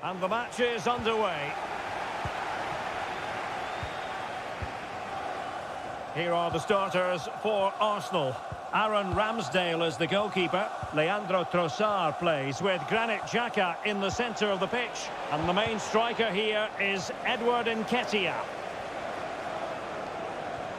And the match is underway. Here are the starters for Arsenal. Aaron Ramsdale is the goalkeeper. Leandro Trossard plays with Granit Xhaka in the centre of the pitch. And the main striker here is Edward Nketiah.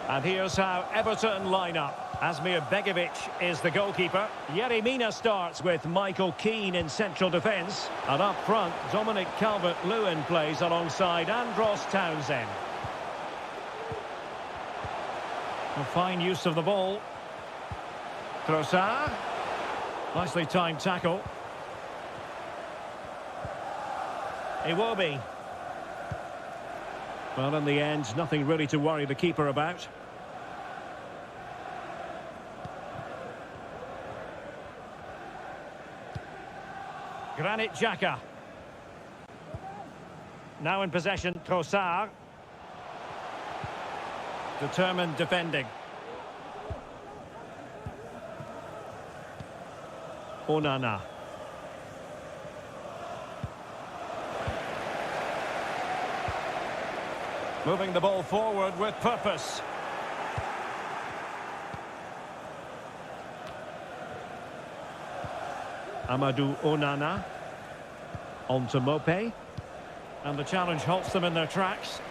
And here's how Everton line up. Asmir Begovic is the goalkeeper. Yerry Mina starts with Michael Keane in central defence. And up front, Dominic Calvert-Lewin plays alongside Andros Townsend. A fine use of the ball. Trossard. Nicely timed tackle. Iwobi. Well, in the end, nothing really to worry the keeper about. Granit Xhaka. Now in possession, Trossard. Determined defending. Onana. Moving the ball forward with purpose. Amadou Onana. On to Mopé. And the challenge halts them in their tracks.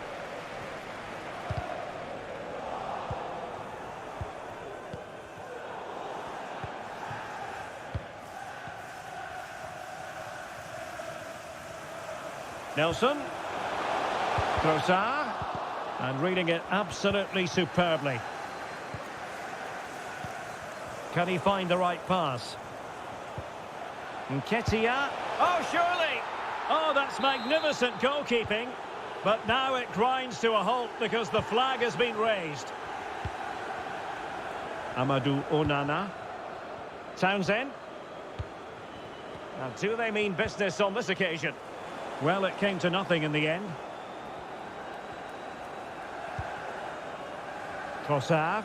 Nelson. Trossard. And reading it absolutely superbly. Can he find the right pass? Nketiah. Oh, surely! Oh, that's magnificent goalkeeping. But now it grinds to a halt because the flag has been raised. Amadou Onana. Townsend. Now, do they mean business on this occasion? Well, it came to nothing in the end. Trossard.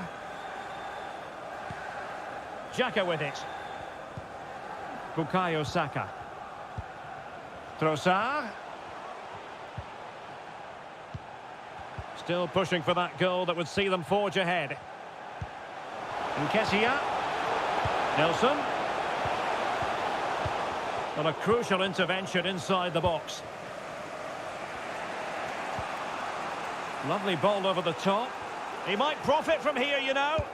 Xhaka with it. Bukayo Saka. Trossard. Still pushing for that goal that would see them forge ahead. Nketiah. Nelson. And a crucial intervention inside the box. Lovely ball over the top. He might profit from here, you know.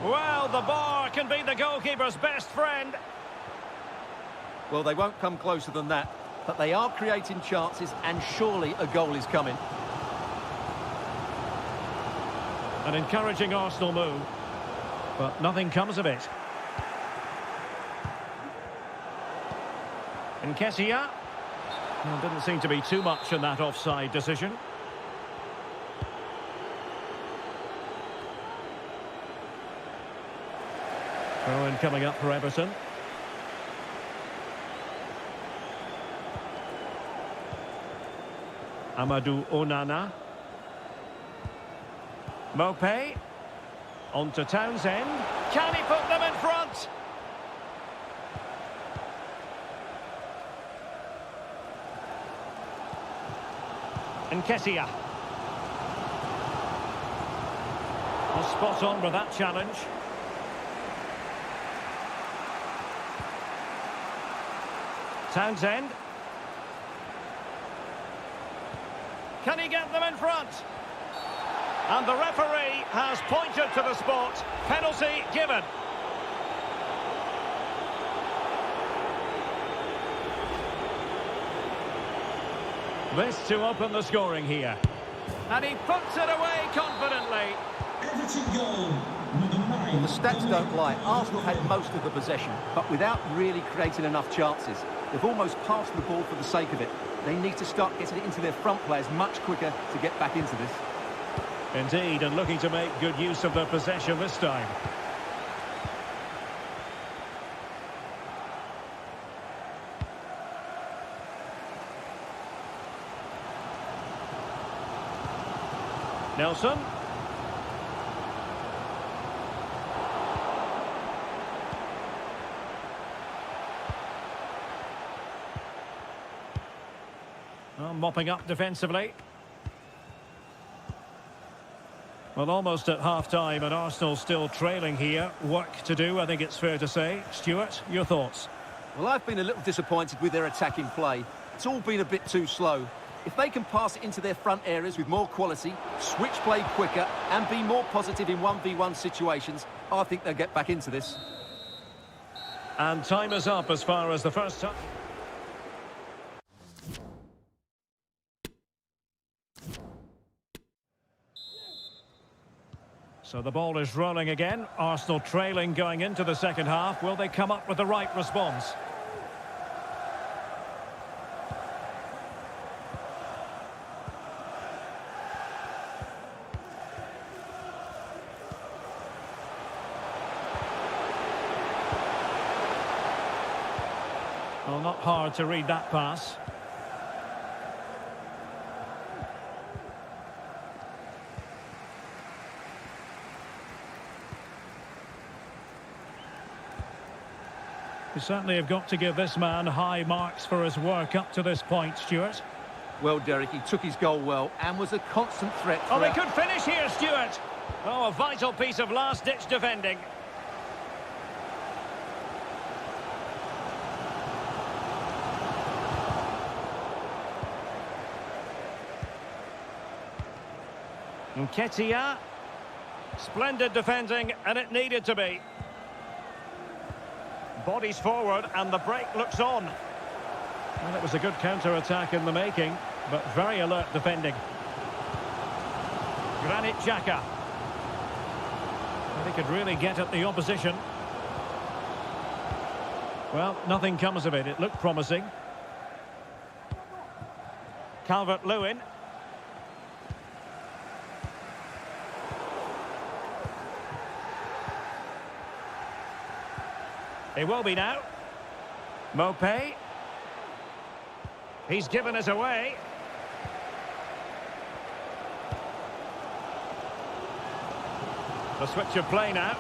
Well, the bar can be the goalkeeper's best friend. Well, they won't come closer than that, but they are creating chances, and surely a goal is coming. An encouraging Arsenal move, but nothing comes of it. Nketiah. Well, didn't seem to be too much in that offside decision. Owen coming up for Everton. Amadou Onana. Mopé. On to Townsend. Can he put them in front? Nketiah. Well, spot on with that challenge. Townsend. Can he get them in front? And the referee has pointed to the spot. Penalty given. This to open the scoring here. And he puts it away confidently. Everton goal. Well, the stats don't lie. Arsenal had most of the possession, but without really creating enough chances. They've almost passed the ball for the sake of it. They need to start getting it into their front players much quicker to get back into this. Indeed, and looking to make good use of their possession this time. Nelson. Well, mopping up defensively. Well, almost at half-time, and Arsenal still trailing here. Work to do, I think it's fair to say. Stuart, your thoughts? Well, I've been a little disappointed with their attacking play. It's all been a bit too slow. If they can pass it into their front areas with more quality, switch play quicker, and be more positive in 1v1 situations, I think they'll get back into this. And time is up as far as the first time. So the ball is rolling again. Arsenal trailing going into the second half. Will they come up with the right response? Well, not hard to read that pass. We certainly have got to give this man high marks for his work up to this point, Stuart. Well, Derek, he took his goal well and was a constant threat. Oh, they could finish here, Stuart. Oh, a vital piece of last-ditch defending. Nketiah. Splendid defending, and it needed to be. Bodies forward, and the break looks on. Well, it was a good counter-attack in the making, but very alert defending. Granit Xhaka. And he could really get at the opposition. Well, nothing comes of it. It looked promising. Calvert-Lewin. He will be now. Mopé. He's given us away. The switch of play now.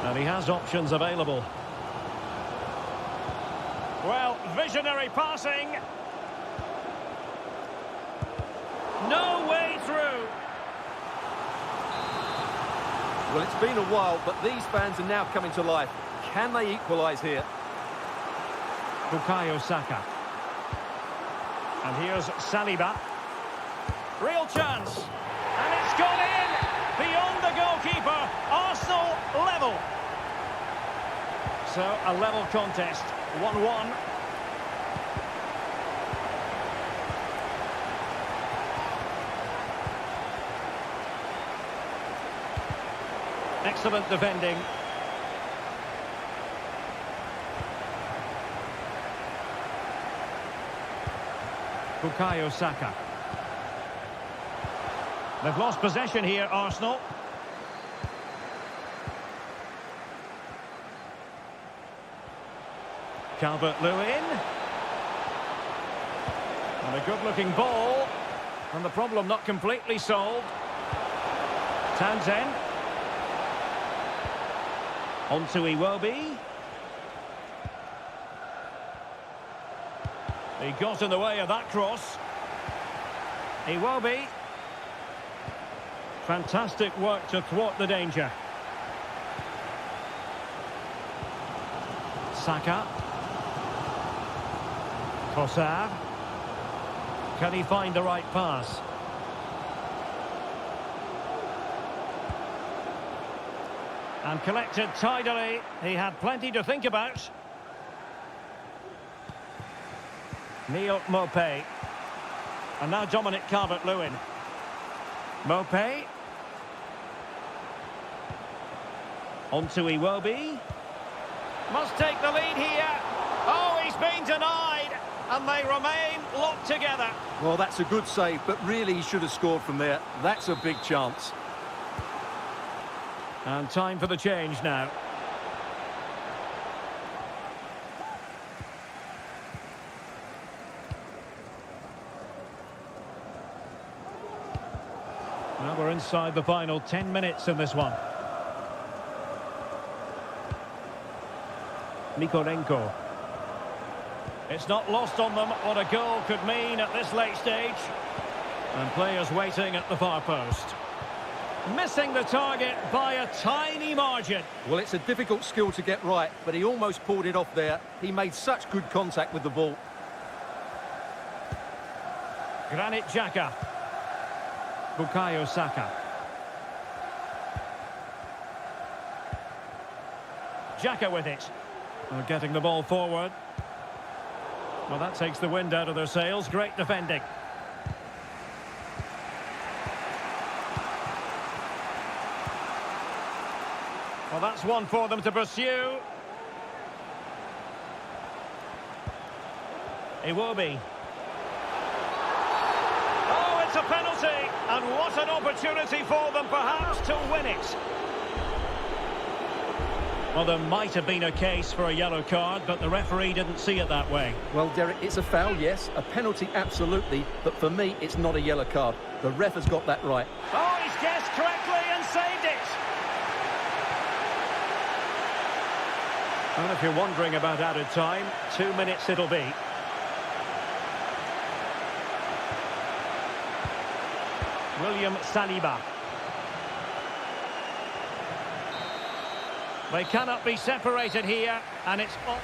And he has options available. Well, visionary passing. No way through. Well, it's been a while, but these fans are now coming to life. Can they equalise here? Bukayo Saka. And here's Saliba. Real chance. And it's gone in. Beyond the goalkeeper. Arsenal level. So, a level contest. 1-1. Excellent defending. Bukayo Saka. They've lost possession here, Arsenal. Calvert-Lewin. And a good-looking ball. And the problem not completely solved. Townsend. On to Iwobi. He got in the way of that cross. Iwobi. Fantastic work to thwart the danger. Saka. Trossard. Can he find the right pass? And collected tidily. He had plenty to think about. Neil Mopé. And now Dominic Calvert-Lewin. Mopé. On to Iwobi. Must take the lead here. Oh, he's been denied. And they remain locked together. Well, that's a good save, but really he should have scored from there. That's a big chance. And time for the change now. Now we're inside the final 10 minutes in this one. Mikolenko. It's not lost on them what a goal could mean at this late stage. And players waiting at the far post. Missing the target by a tiny margin. Well, it's a difficult skill to get right, but he almost pulled it off there. He made such good contact with the ball. Granit Xhaka. Bukayo Saka. Xhaka with it. Well, getting the ball forward. Well, that takes the wind out of their sails. Great defending. Well, that's one for them to pursue. Iwobi. Oh, it's a penalty. And what an opportunity for them, perhaps, to win it. Well, there might have been a case for a yellow card, but the referee didn't see it that way. Well, Derek, it's a foul, yes. A penalty, absolutely. But for me, it's not a yellow card. The ref has got that right. Oh, he's guessed correctly and saved it. Well, if you're wondering about added time, 2 minutes it'll be. William Saliba. They cannot be separated here, and it's off.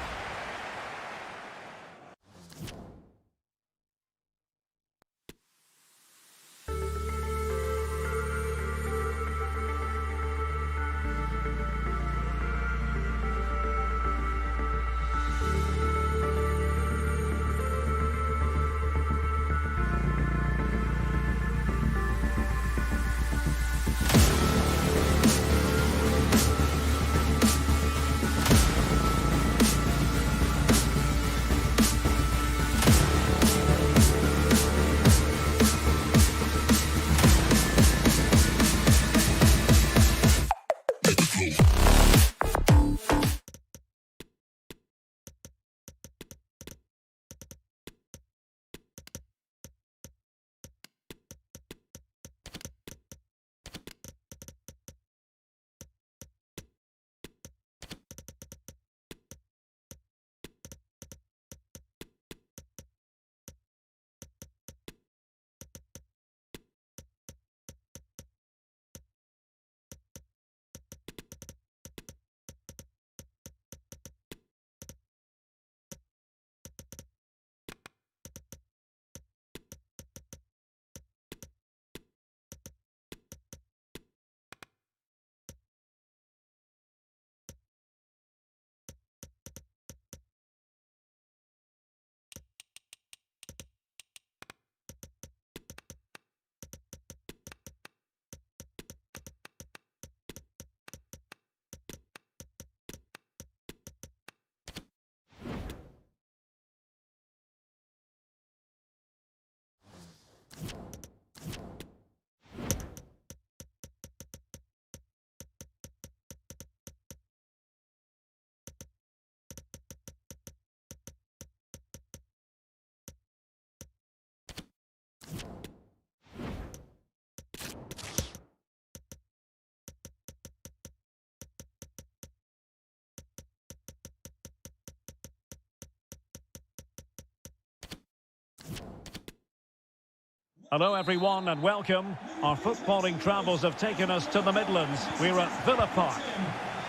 Hello everyone and welcome. Our footballing travels have taken us to the Midlands. We're at Villa Park.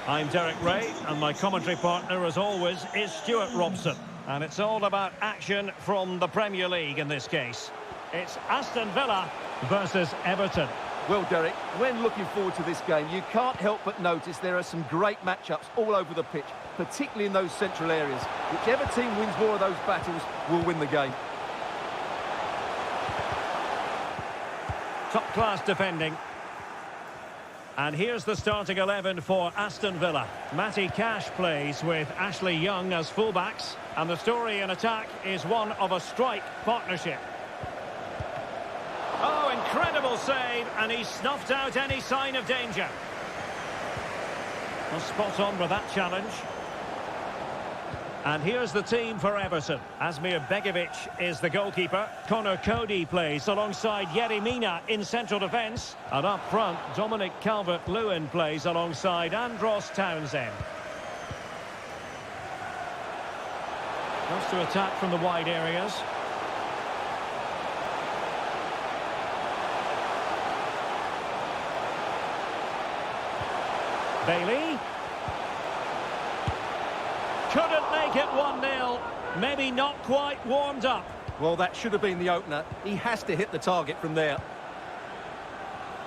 I'm Derek Ray and my commentary partner as always is Stuart Robson. And it's all about action from the Premier League in this case. It's Aston Villa versus Everton. Well, Derek, when looking forward to this game, you can't help but notice there are some great matchups all over the pitch, particularly in those central areas. Whichever team wins more of those battles will win the game. Top-class defending. And here's the starting 11 for Aston Villa. Matty Cash plays with Ashley Young as fullbacks. And the story in attack is one of a strike partnership. Oh, incredible save, and he snuffed out any sign of danger. Well, spot on with that challenge. And here's the team for Everton. Asmir Begovic is the goalkeeper. Connor Cody plays alongside Yerry Mina in central defence. And up front, Dominic Calvert-Lewin plays alongside Andros Townsend. Loves to attack from the wide areas. Bailey. Couldn't make it 1-0. Maybe not quite warmed up. Well, that should have been the opener. He has to hit the target from there.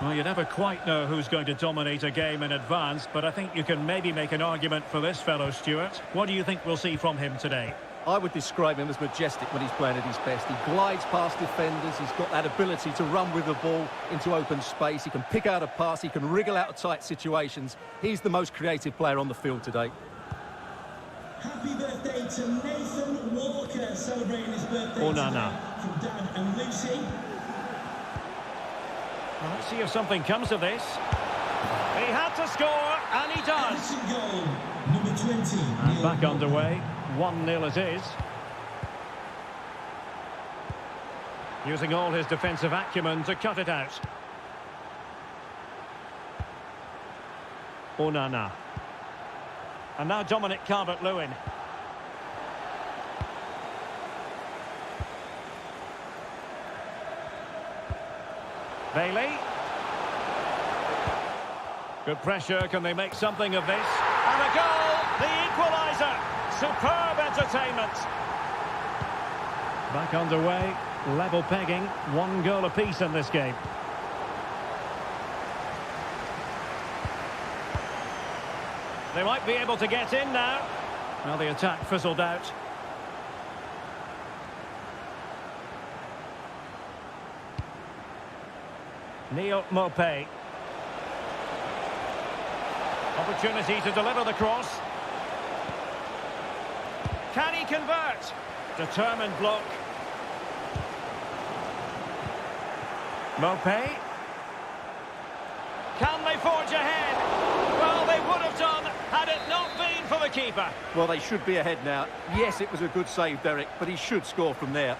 Well, you never quite know who's going to dominate a game in advance, but I think you can maybe make an argument for this fellow, Stuart. What do you think we'll see from him today? I would describe him as majestic when he's playing at his best. He glides past defenders. He's got that ability to run with the ball into open space. He can pick out a pass. He can wriggle out of tight situations. He's the most creative player on the field today. Happy birthday to Nathan Walker, celebrating his birthday Onana. from Dad and Lucy. Well, let's see if something comes of this. He had to score, and he does. Everton goal, number 20. And back underway. 1-0 it is. Using all his defensive acumen to cut it out. Onana. And now Dominic Calvert-Lewin. Bailey. Good pressure. Can they make something of this? And a goal! The equaliser! Superb entertainment. Back underway. Level pegging. 1 goal apiece in this game. They might be able to get in now. Well, the attack fizzled out. Neil Maupay. Opportunity to deliver the cross. Can he convert? Determined block. Maupay. Can they forge ahead? Well, they would have done had it not been for the keeper. Well, they should be ahead now. Yes, it was a good save, Derek, but he should score from there.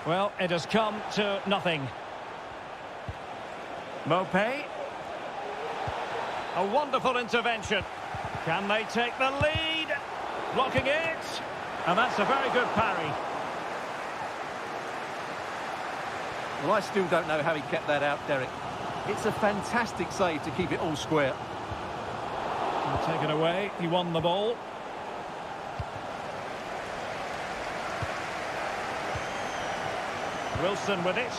Well, it has come to nothing. Maupay. A wonderful intervention. Can they take the lead? Blocking it. And that's a very good parry. Well, I still don't know how he kept that out, Derek. It's a fantastic save to keep it all square. And take it away. He won the ball. Wilson with it.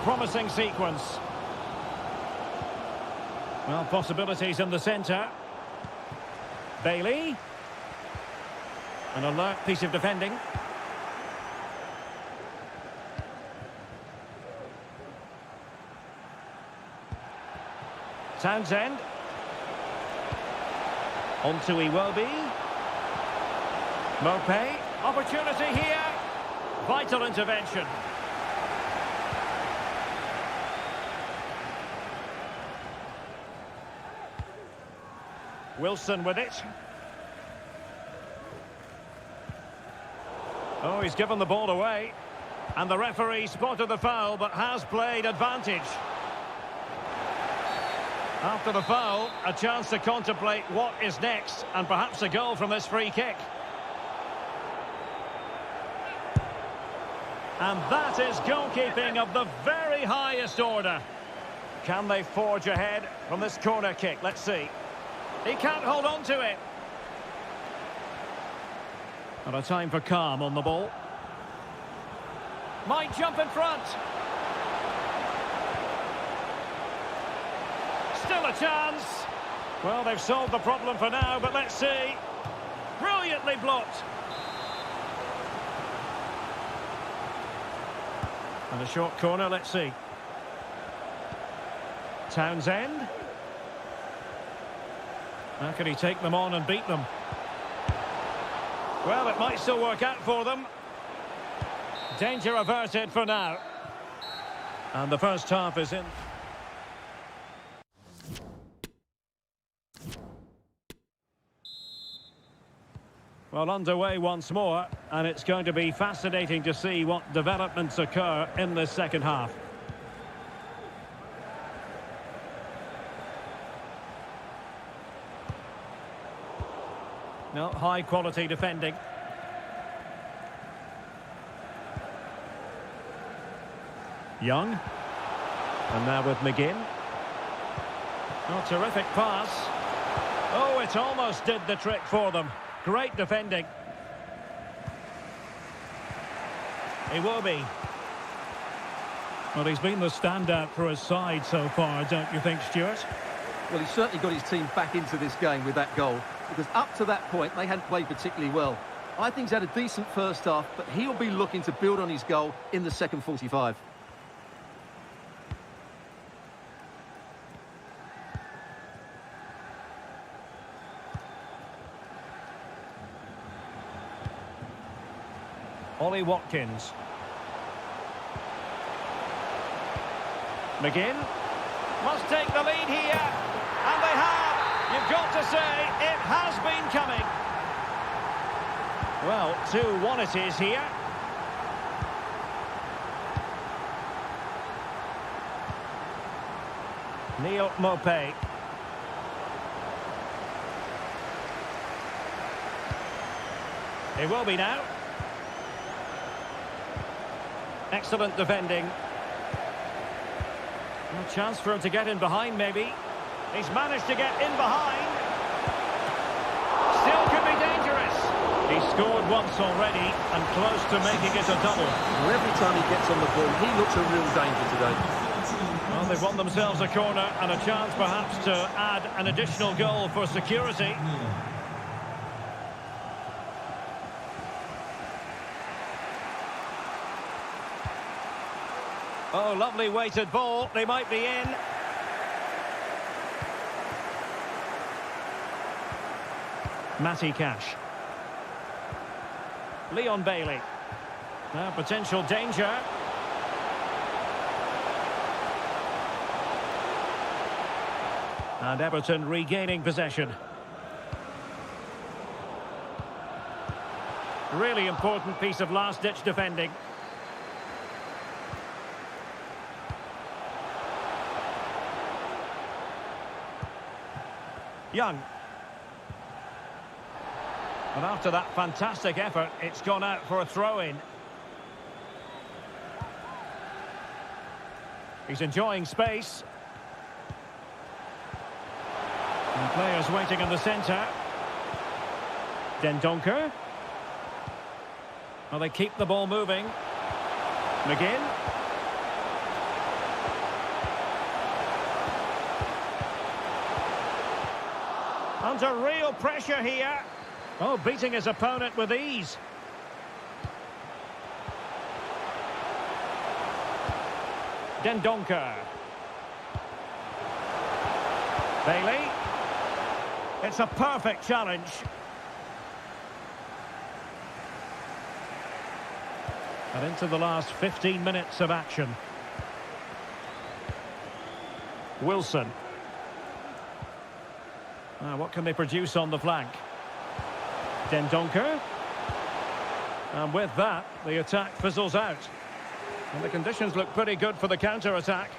Promising sequence. Well, possibilities in the centre. Bailey. An alert piece of defending. Townsend. On to Iwobi. Maupay. Opportunity here. Vital intervention. Wilson with it. Oh, he's given the ball away. And the referee spotted the foul, but has played advantage. After the foul, a chance to contemplate what is next, and perhaps a goal from this free kick. And that is goalkeeping of the very highest order. Can they forge ahead from this corner kick? Let's see. He can't hold on to it. And a time for calm on the ball. Might jump in front. Still a chance. Well, they've solved the problem for now, but let's see. Brilliantly blocked. And a short corner, let's see. Townsend. How can he take them on and beat them? Well, it might still work out for them. Danger averted for now. And the first half is in. Well, underway once more, and it's going to be fascinating to see what developments occur in this second half. No, high quality defending. Young. And now with McGinn. Oh, terrific pass. Oh, it almost did the trick for them. Great defending. Iwobi. Well, he's been the standout for his side so far, don't you think, Stuart? Well, he's certainly got his team back into this game with that goal, because up to that point, they hadn't played particularly well. I think he's had a decent first half, but he'll be looking to build on his goal in the second 45. Ollie Watkins. McGinn must take the lead here, and they have. You've got to say, it has been coming. Well, 2-1 it is here. Neil Mopé. It will be now. Excellent defending. A chance for him to get in behind, maybe. He's managed to get in behind. Still could be dangerous. He's scored once already and close to making it a double. Well, every time he gets on the ball, he looks a real danger today. Well, they've won themselves a corner and a chance perhaps to add an additional goal for security. Oh, lovely weighted ball. They might be in. Matty Cash. Leon Bailey. Now potential danger. And Everton regaining possession. Really important piece of last-ditch defending. Young. And after that fantastic effort, it's gone out for a throw-in. He's enjoying space. And players waiting in the centre. Dendoncker. Well, they keep the ball moving. McGinn. Under real pressure here. Oh, beating his opponent with ease. Dendoncker. Bailey. It's a perfect challenge. And into the last 15 minutes of action. Wilson. Now, what can they produce on the flank? Dendoncker. And with that, the attack fizzles out. And the conditions look pretty good for the counter-attack.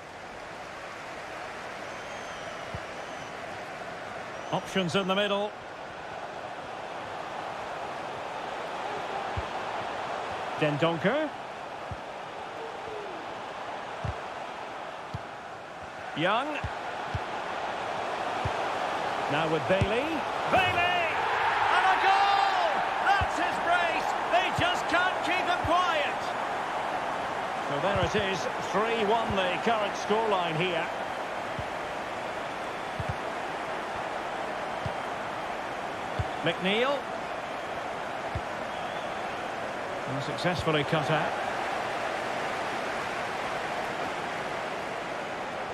Options in the middle. Dendoncker. Young. Now with Bailey. Bailey! And a goal! That's his brace! They just can't keep him quiet! So there it is, 3-1 the current scoreline here. McNeil. And successfully cut out.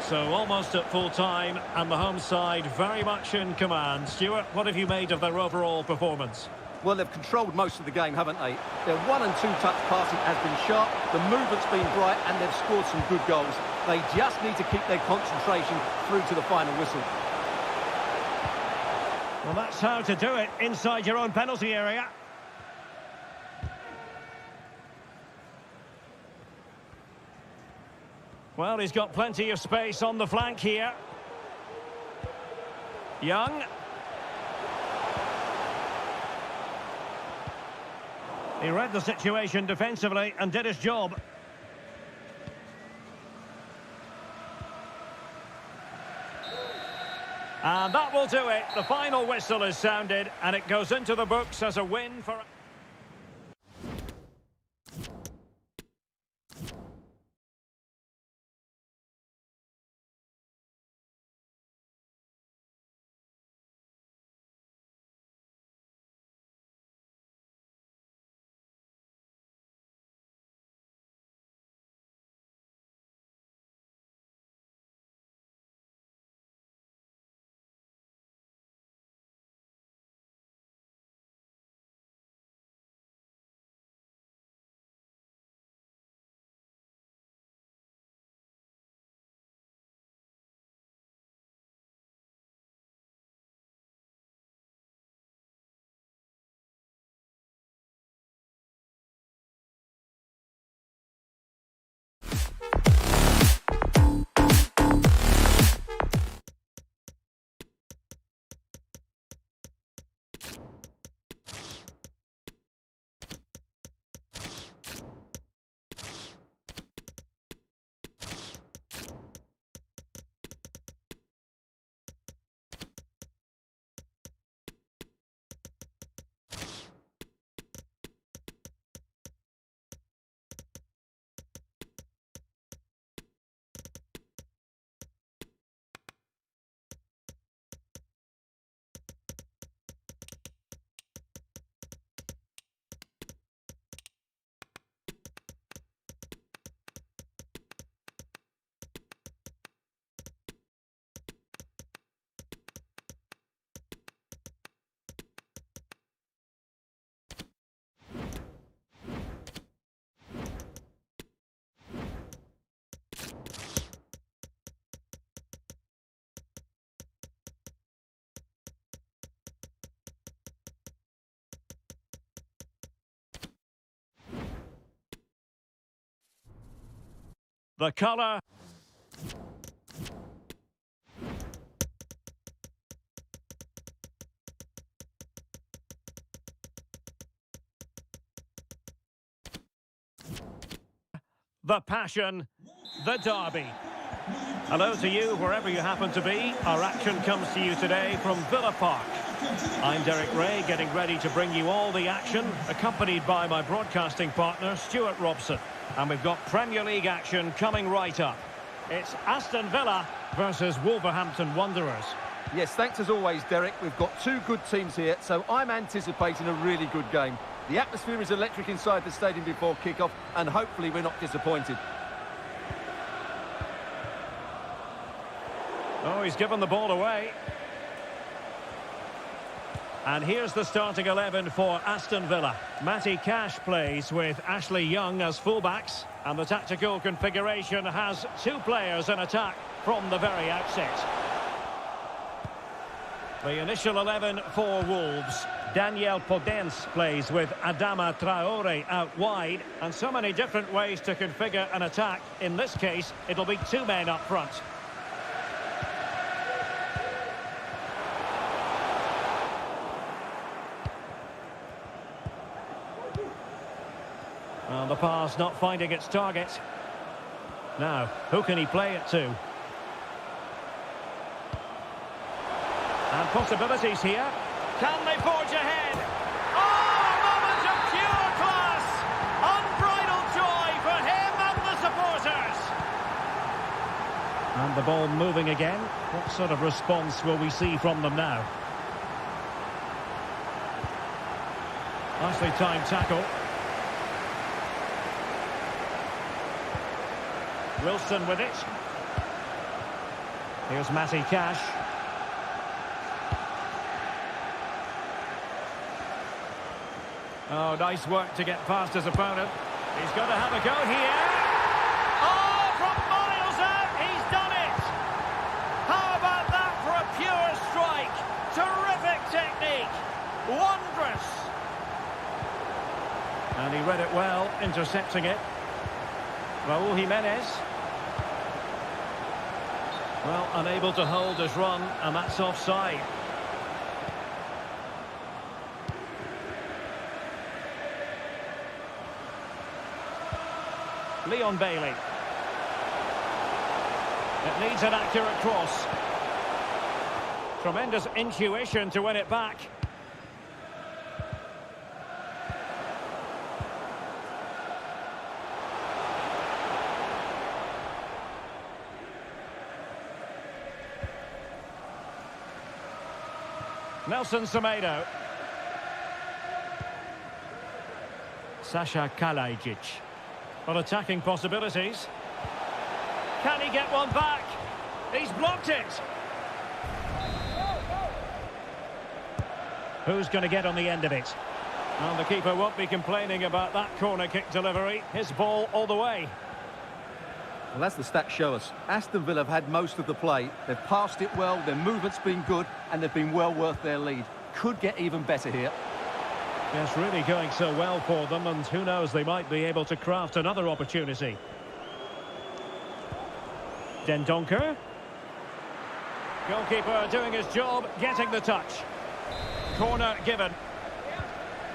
So almost at full time, and the home side very much in command. Stuart, what have you made of their overall performance? Well, they've controlled most of the game, haven't they? Their 1- and 2-touch passing has been sharp, the movement's been bright, and they've scored some good goals. They just need to keep their concentration through to the final whistle. Well, that's how to do it inside your own penalty area. Well, he's got plenty of space on the flank here. Young. He read the situation defensively and did his job. And that will do it. The final whistle is sounded, and it goes into the books as a win for... The colour. The passion. The derby. Hello to you, wherever you happen to be. Our action comes to you today from Villa Park. I'm Derek Ray, getting ready to bring you all the action, accompanied by my broadcasting partner, Stuart Robson. And we've got Premier League action coming right up. It's Aston Villa versus Wolverhampton Wanderers. Yes, thanks as always, Derek. We've got two good teams here, so I'm anticipating a really good game. The atmosphere is electric inside the stadium before kick-off, and hopefully we're not disappointed. Oh, he's given the ball away. And here's the starting 11 for Aston Villa. Matty Cash plays with Ashley Young as fullbacks. And the tactical configuration has two players in attack from the very outset. The initial 11 for Wolves. Daniel Podence plays with Adama Traore out wide. And so many different ways to configure an attack. In this case, it'll be two men up front. Well, the pass not finding its target. Now, who can he play it to? And possibilities here. Can they forge ahead? Oh, a moment of pure class! Unbridled joy for him and the supporters! And the ball moving again. What sort of response will we see from them now? Nicely timed tackle. Wilson with it. Here's Matty Cash. Oh, nice work to get past his opponent. He's got to have a go here. Oh, from miles out, he's done it. How about that for a pure strike? Terrific technique. Wondrous. And he read it well, intercepting it. Raúl Jimenez. Well, unable to hold his run, and that's offside. Leon Bailey. It needs an accurate cross. Tremendous intuition to win it back. Nelson Semedo. Sasha Kalajic. On attacking possibilities. Can he get one back? He's blocked it. Who's going to get on the end of it? Well, the keeper won't be complaining about that corner kick delivery. His ball all the way. Well, as the stats show us, Aston Villa have had most of the play. They've passed it well, their movement's been good, and they've been well worth their lead. Could get even better here. Yes, really going so well for them, and who knows, they might be able to craft another opportunity. Dendoncker. Goalkeeper doing his job, getting the touch. Corner given.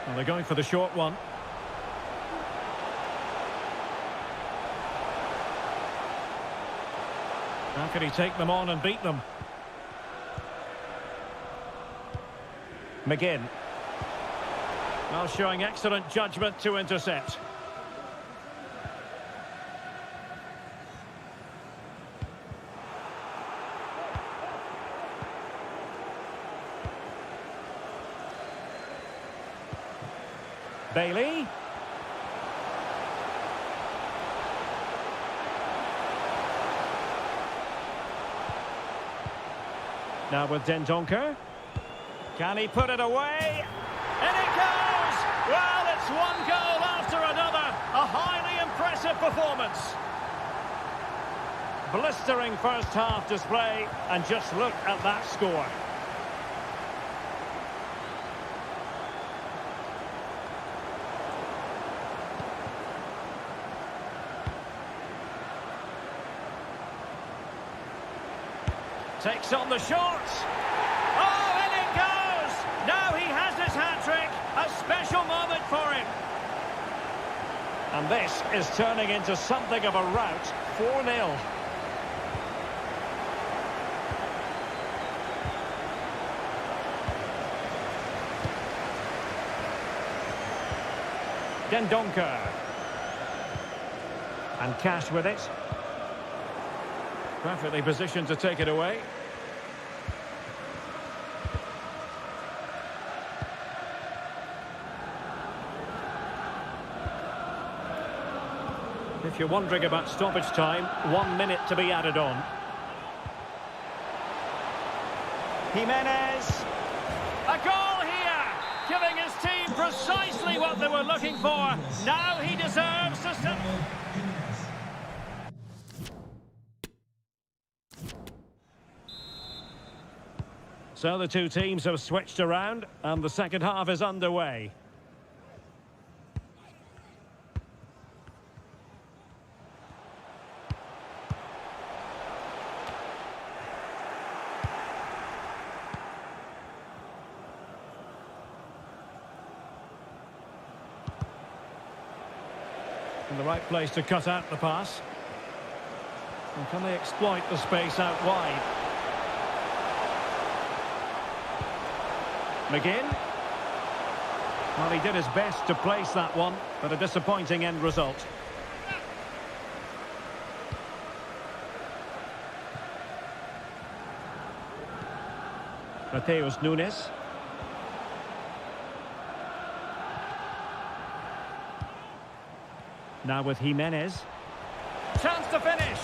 Well, they're going for the short one. How can he take them on and beat them? McGinn. Well, showing excellent judgment to intercept. Bailey. Now with Dendoncker. Can he put it away? And it goes! Well, it's one goal after another. A highly impressive performance. Blistering first half display, and just look at that score. Takes on the shot. Oh, and it goes! Now he has his hat-trick. A special moment for him. And this is turning into something of a rout. 4-0. Dendoncker. And Cash with it. Perfectly positioned to take it away. If you're wondering about stoppage time, 1 minute to be added on. Jimenez. A goal here! Giving his team precisely what they were looking for. Now he deserves to sit. So the two teams have switched around, and the second half is underway. In the right place to cut out the pass. And can they exploit the space out wide? McGinn. Well, he did his best to place that one, but a disappointing end result. Mateus Nunes. Now with Jimenez. Chance to finish.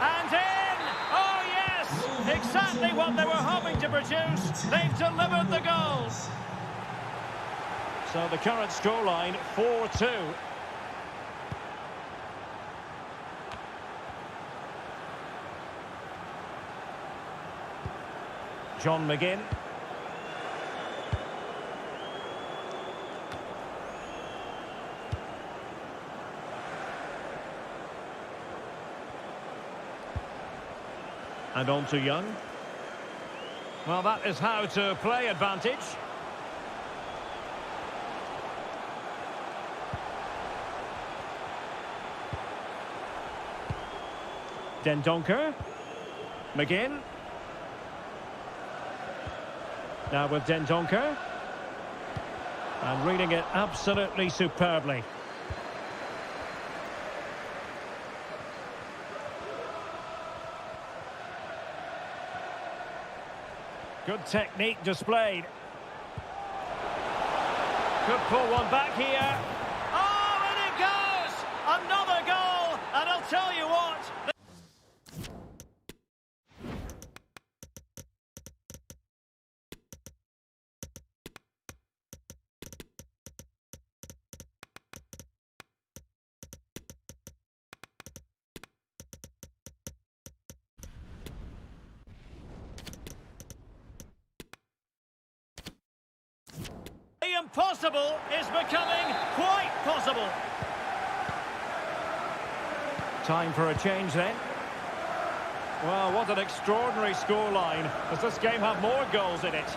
And in! Oh, yes! Exactly what they were hoping to produce. They've delivered the goals. So the current scoreline, 4-2. John McGinn. And on to Young. Well, that is how to play advantage. Dendoncker. McGinn. Now with Dendoncker. And reading it absolutely superbly. Good technique displayed. Could pull one back here. Oh, and it goes! Another goal! And I'll tell you what... The impossible is becoming quite possible. Time for a change then. Well, what an extraordinary scoreline. Does this game have more goals in it?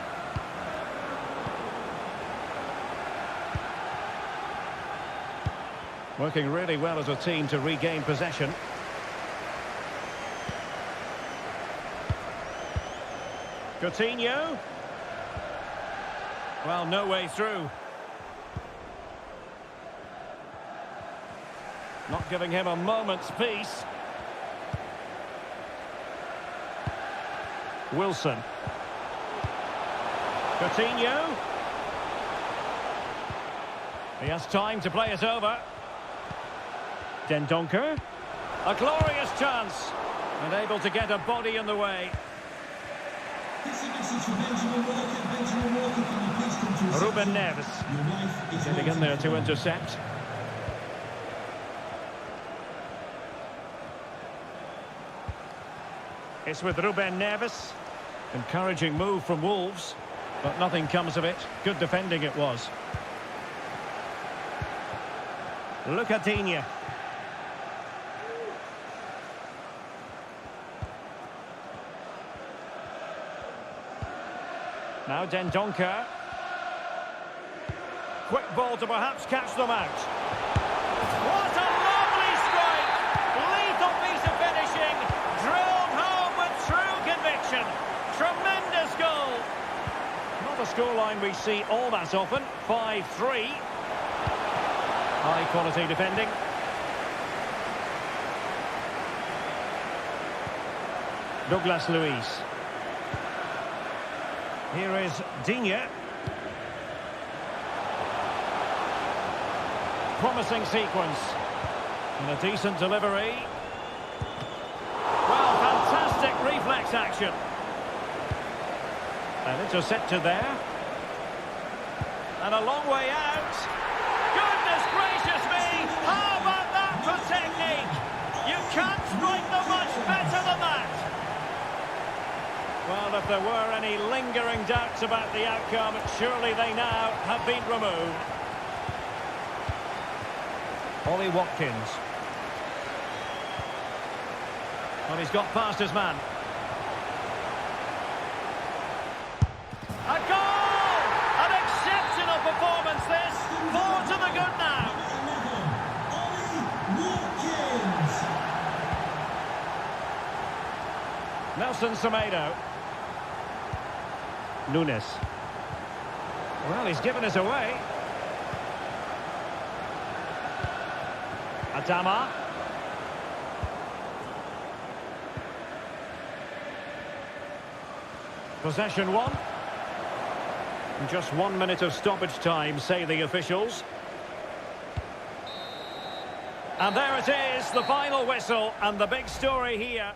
Working really well as a team to regain possession. Coutinho. Well, no way through. Not giving him a moment's peace. Wilson. Coutinho. He has time to play it over. Dendoncker. A glorious chance. And able to get a body in the way. Ruben Neves. Getting in there to intercept. It's with Ruben Neves. Encouraging move from Wolves. But nothing comes of it. Good defending it was. Coutinho. Now Dendoncker. Quick ball to perhaps catch them out. What a lovely strike! Lethal piece of finishing. Drilled home with true conviction. Tremendous goal. Not a scoreline we see all that often. 5-3. High quality defending. Douglas Luiz. Here is Digne. Promising sequence. And a decent delivery. Well, fantastic reflex action. And intercepted there. And a long way out. Goodness gracious me! How about that for technique? You can't strike them much better than that. Well, if there were any lingering doubts about the outcome, surely they now have been removed. Ollie Watkins. Well, he's got past his man. A goal! An exceptional performance this. 4 to the good now. Nelson Semedo. Nunes. Well, he's given us away. Adama. Possession one. And just 1 minute of stoppage time, say the officials. And there it is, the final whistle, and the big story here.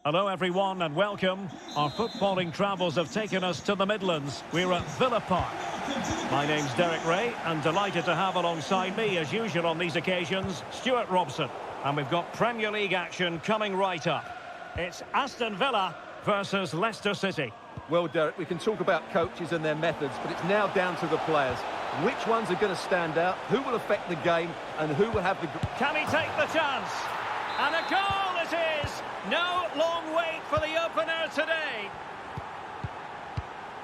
Hello everyone and welcome. Our footballing travels have taken us to the Midlands. We're at Villa Park. My name's Derek Ray and delighted to have alongside me, as usual on these occasions, Stuart Robson. And we've got Premier League action coming right up. It's Aston Villa versus Leicester City. Well, Derek, we can talk about coaches and their methods, but it's now down to the players. Which ones are going to stand out, who will affect the game, and who will have the... Can he take the chance? And a goal it is! No long wait for the opener today.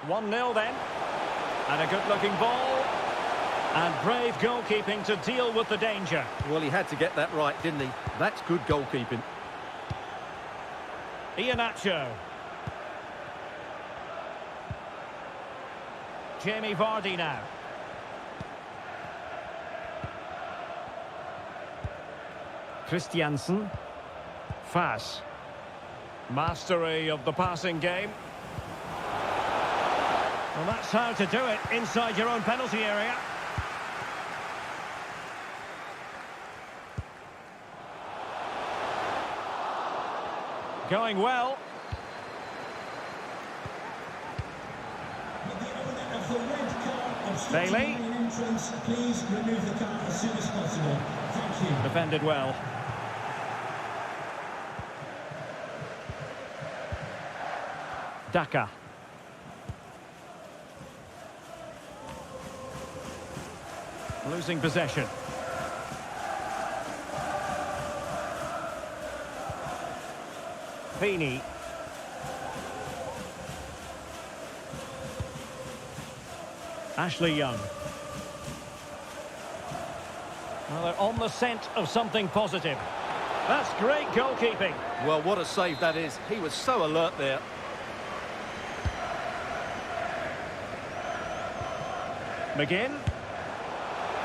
1-0 then. And a good-looking ball. And brave goalkeeping to deal with the danger. Well, he had to get that right, didn't he? That's good goalkeeping. Iheanacho. Jamie Vardy now. Christiansen. Fass. Mastery of the passing game. Well, that's how to do it inside your own penalty area. Going well. Bailey. Please remove the car as soon as possible. Thank you. Defended well. Daka. Losing possession. Feeney. Ashley Young. Well, they're on the scent of something positive. That's great goalkeeping. Well, what a save that is. He was so alert there. McGinn.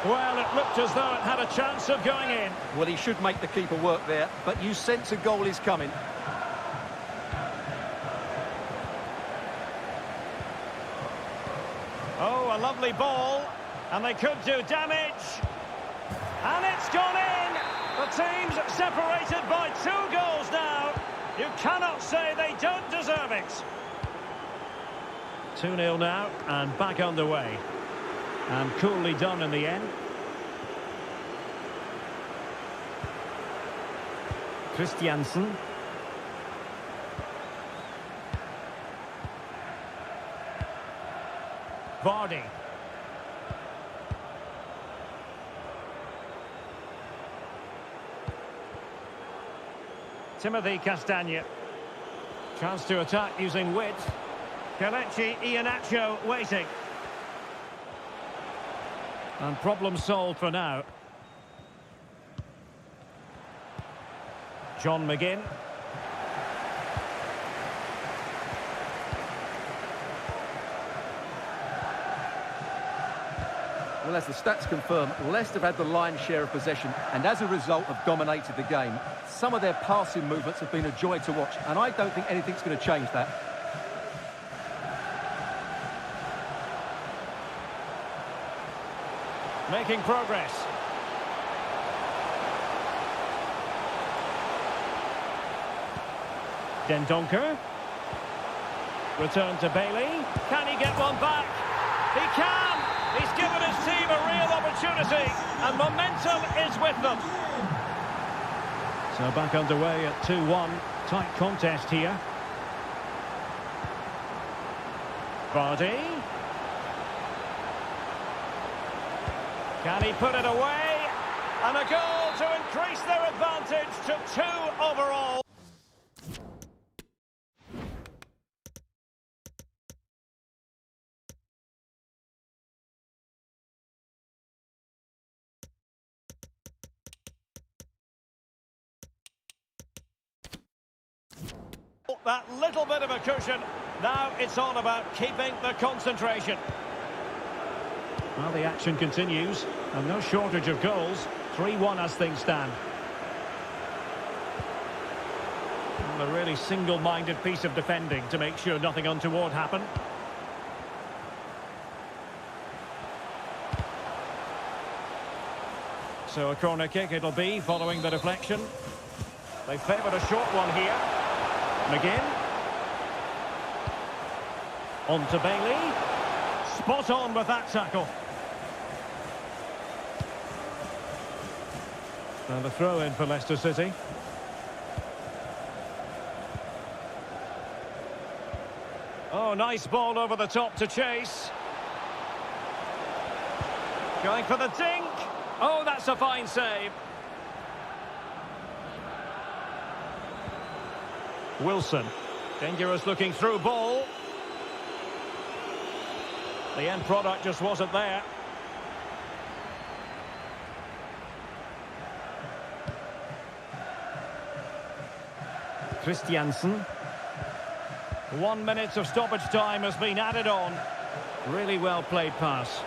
Well, it looked as though it had a chance of going in. Well, he should make the keeper work there, but you sense a goal is coming. Oh, a lovely ball. And they could do damage. And it's gone in. The team's separated by 2 goals now. You cannot say they don't deserve it. 2-0 now and back underway. And coolly done in the end. Christiansen. Vardy. Timothy Castagne. Chance to attack using width. Kelechi Iheanacho waiting. And problem solved for now. John McGinn. Well, as the stats confirm, Leicester have had the lion's share of possession and as a result have dominated the game. Some of their passing movements have been a joy to watch and I don't think anything's going to change that. Making progress. Dendoncker. Return to Bailey. Can he get one back? He can! He's given his team a real opportunity and momentum is with them. So back underway at 2-1. Tight contest here. Vardy. Can he put it away? And a goal to increase their advantage to 2 overall. That little bit of a cushion. Now it's all about keeping the concentration. Well, the action continues, and no shortage of goals. 3-1 as things stand. Well, a really single-minded piece of defending to make sure nothing untoward happened. So a corner kick it'll be, following the deflection. They favoured a short one here. McGinn. On to Bailey. Spot on with that tackle. And a throw in for Leicester City. Oh, nice ball over the top to chase. Going for the dink. Oh, that's a fine save. Wilson. Dangerous looking through ball. The end product just wasn't there. Christiansen. 1 minute of stoppage time has been added on. Really well played pass.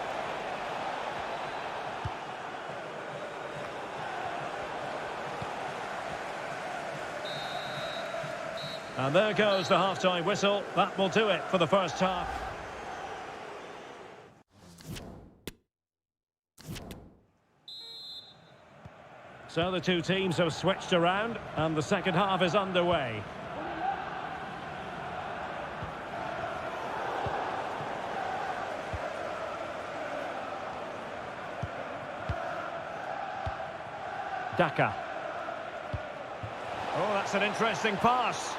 And there goes the half-time whistle. That will do it for the first half. So the two teams have switched around and the second half is underway. Daka. Oh, that's an interesting pass.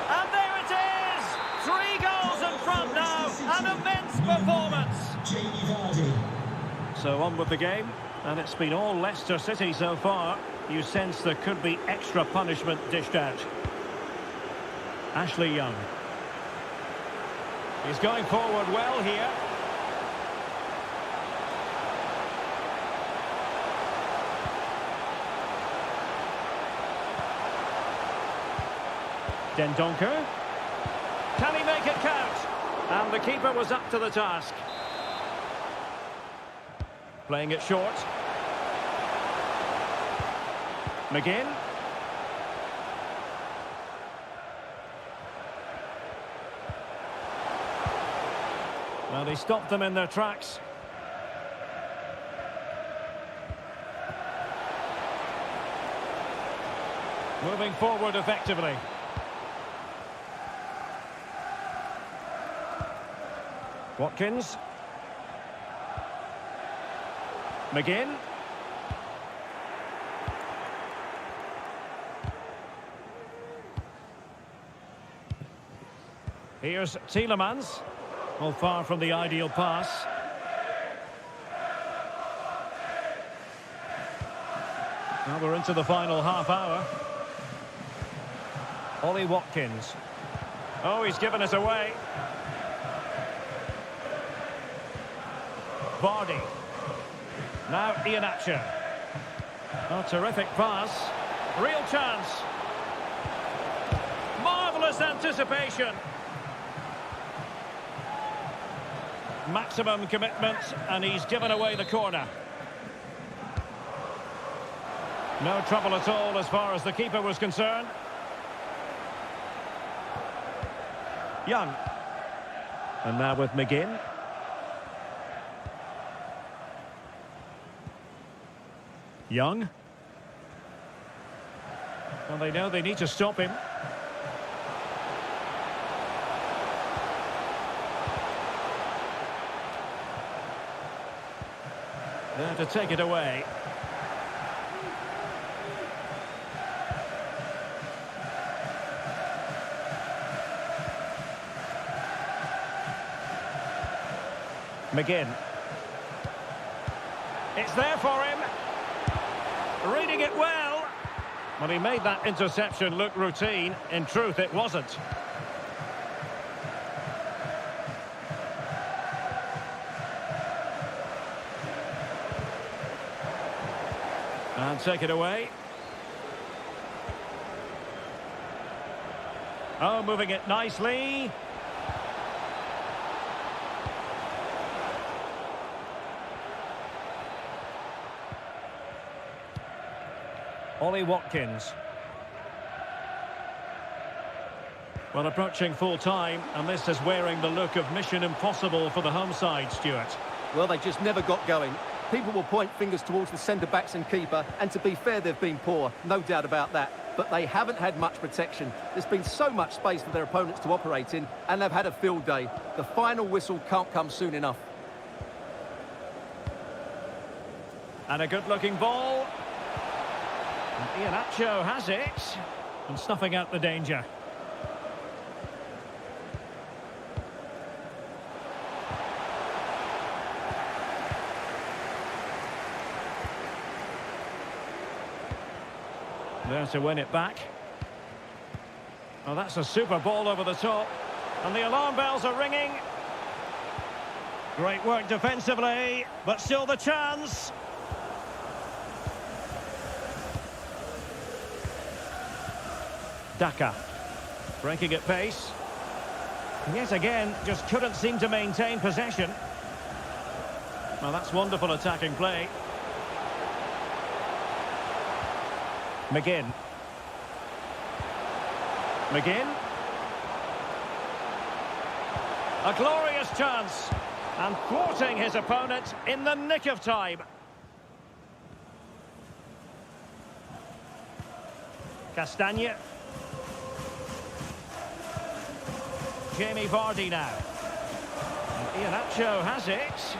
And there it is! 3 goals in front now. An immense performance. So on with the game. And it's been all Leicester City so far. You sense there could be extra punishment dished out. Ashley Young. He's going forward well here. Dendoncker. Can he make it count? And the keeper was up to the task. Playing it short. McGinn. Well, he stopped them in their tracks. Moving forward effectively. Watkins. McGinn. Here's Tielemans. Well, far from the ideal pass. Now we're into the final half hour. Ollie Watkins. Oh, he's given us away. Vardy. Now Iheanacho. Oh, terrific pass. Real chance. Marvellous anticipation. Maximum commitment, and he's given away the corner. No trouble at all as far as the keeper was concerned. Young. And now with McGinn. Young. Well, they know they need to stop him. There to take it away. McGinn. It's there for him. Reading it well. Well, he made that interception look routine. In truth, it wasn't. And take it away. Oh, moving it nicely. Ollie Watkins. Well, approaching full time, and this is wearing the look of mission impossible for the home side, Stuart. Well, they just never got going. People will point fingers towards the centre-backs and keeper, and to be fair, they've been poor, no doubt about that. But they haven't had much protection. There's been so much space for their opponents to operate in, and they've had a field day. The final whistle can't come soon enough. And a good-looking ball. And Iheanacho has it. And snuffing out the danger. There to win it back. Oh, that's a super ball over the top. And the alarm bells are ringing. Great work defensively, but still the chance. Daka, breaking at pace. Yet again, just couldn't seem to maintain possession. Well, that's wonderful attacking play. McGinn. A glorious chance. And thwarting his opponent in the nick of time. Castagne. Jamie Vardy now. And Iheanacho has it.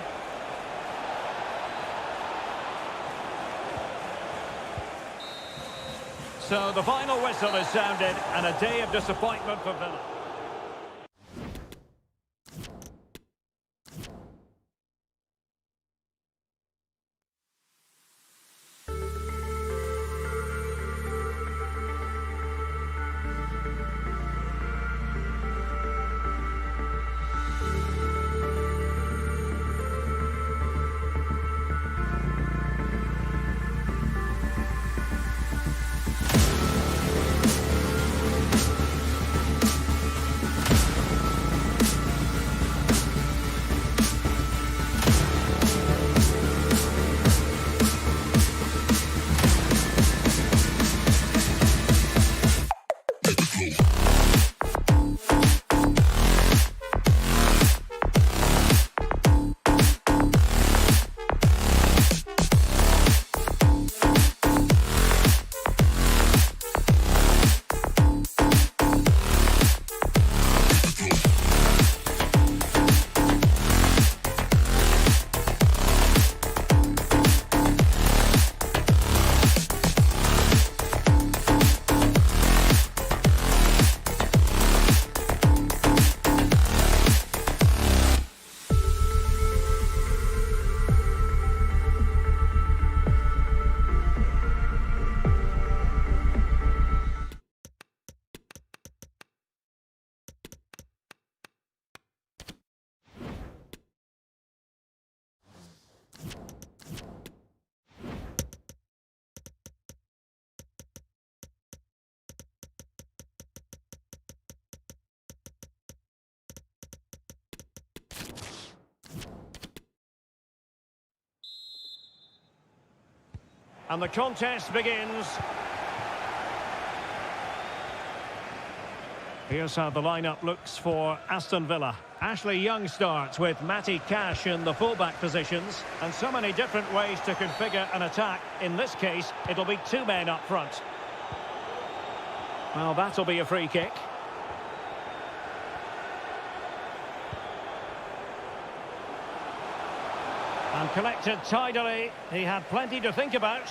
So the final whistle is sounded, and a day of disappointment for Villa. And the contest begins. Here's how the lineup looks for Aston Villa. Ashley Young starts with Matty Cash in the fullback positions. And so many different ways to configure an attack. In this case, it'll be two men up front. Well, that'll be a free kick. And collected tidily. He had plenty to think about.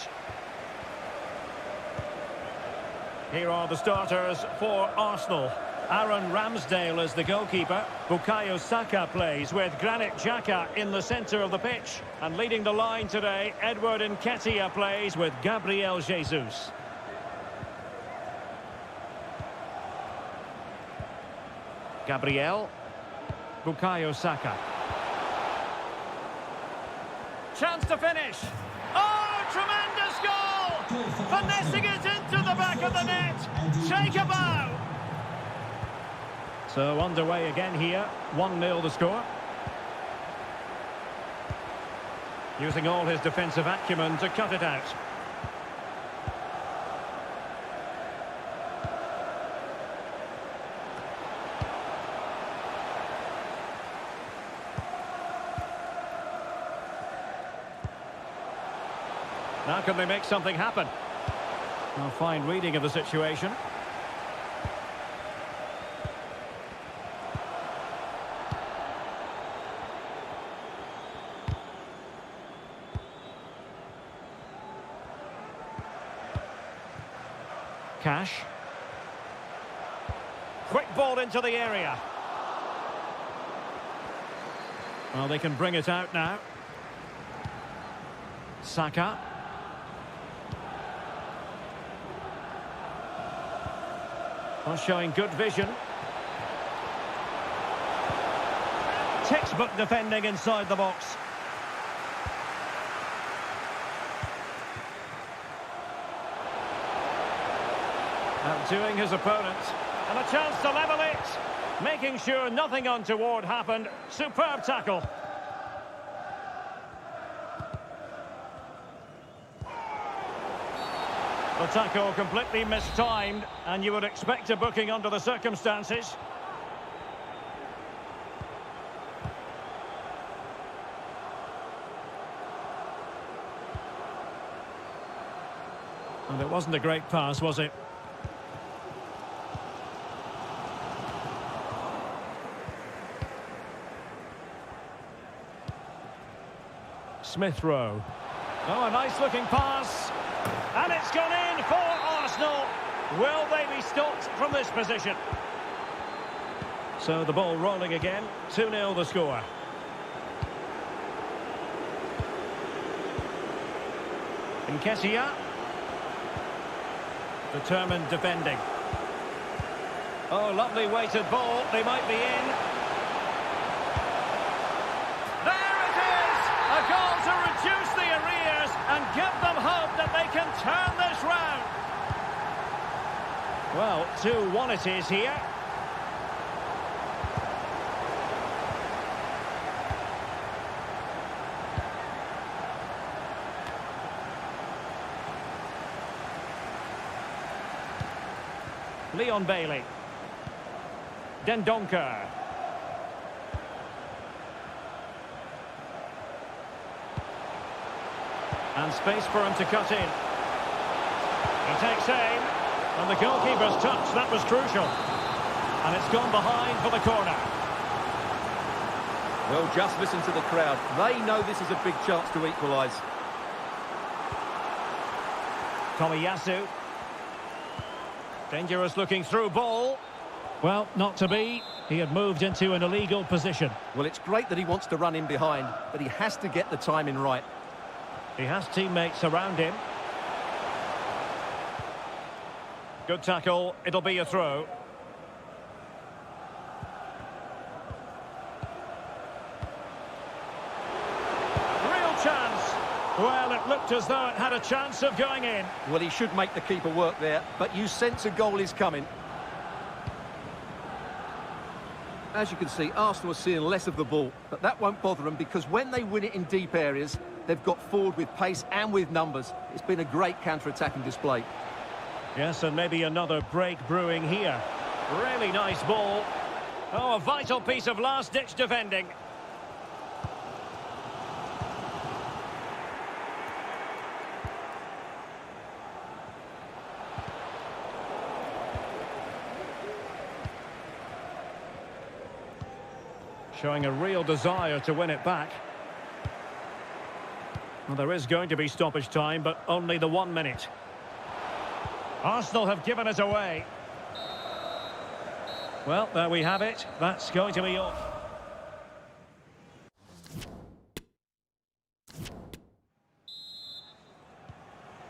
Here are the starters for Arsenal. Aaron Ramsdale is the goalkeeper. Bukayo Saka plays with Granit Xhaka in the centre of the pitch. And leading the line today, Edward Nketiah plays with Gabriel Jesus. Gabriel. Bukayo Saka. Chance to finish. Oh, tremendous goal! Finessing it into the back of the net. Shake a bow. So underway again here. 1-0 the score. Using all his defensive acumen to cut it out. Now can they make something happen? A fine reading of the situation. Cash. Quick ball into the area. Well, they can bring it out now. Saka. Well, showing good vision. Textbook defending inside the box. Outdoing his opponent. And a chance to level it. Making sure nothing untoward happened. Superb tackle. The tackle completely mistimed, and you would expect a booking under the circumstances. And it wasn't a great pass, was it? Smith Rowe. Oh, a nice looking pass. And it's gone in for Arsenal. Will they be stopped from this position? So the ball rolling again. 2-0 the score. Nketiah. Determined defending. Oh, lovely weighted ball. They might be in. There it is! A goal to reduce the arrears and give them hope that they can turn this round. Well, 2-1 it is here. Leon Bailey. Dendoncker. And space for him to cut in. He takes aim. And the goalkeeper's touch, that was crucial. And it's gone behind for the corner. Well, just listen to the crowd. They know this is a big chance to equalise. Tomiyasu. Dangerous looking through ball. Well, not to be. He had moved into an illegal position. Well, it's great that he wants to run in behind, but he has to get the timing right. He has teammates around him. Good tackle. It'll be a throw. Real chance. Well, it looked as though it had a chance of going in. Well, he should make the keeper work there, but you sense a goal is coming. As you can see, Arsenal are seeing less of the ball, but that won't bother them because when they win it in deep areas, they've got forward with pace and with numbers. It's been a great counter-attacking display. Yes, and maybe another break brewing here. Really nice ball. Oh, a vital piece of last-ditch defending. Showing a real desire to win it back. Well, there is going to be stoppage time, but only the 1 minute. Arsenal have given it away. Well, there we have it. That's going to be off.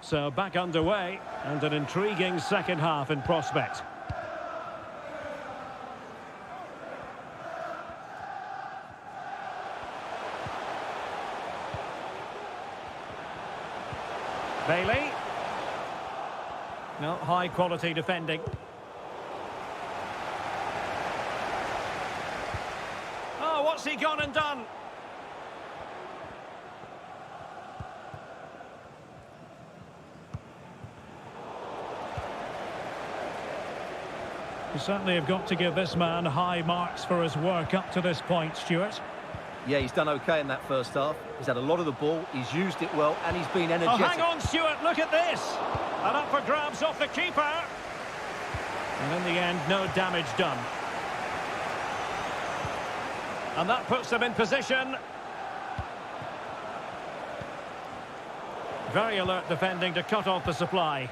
So back underway, and an intriguing second half in prospect. Bailey. No, high quality defending. Oh, what's he gone and done? You certainly have got to give this man high marks for his work up to this point, Stuart. Yeah, he's done okay in that first half. He's had a lot of the ball, he's used it well, and he's been energetic. Oh, hang on, Stuart, look at this. And up for grabs off the keeper. And in the end, no damage done. And that puts them in position. Very alert defending to cut off the supply.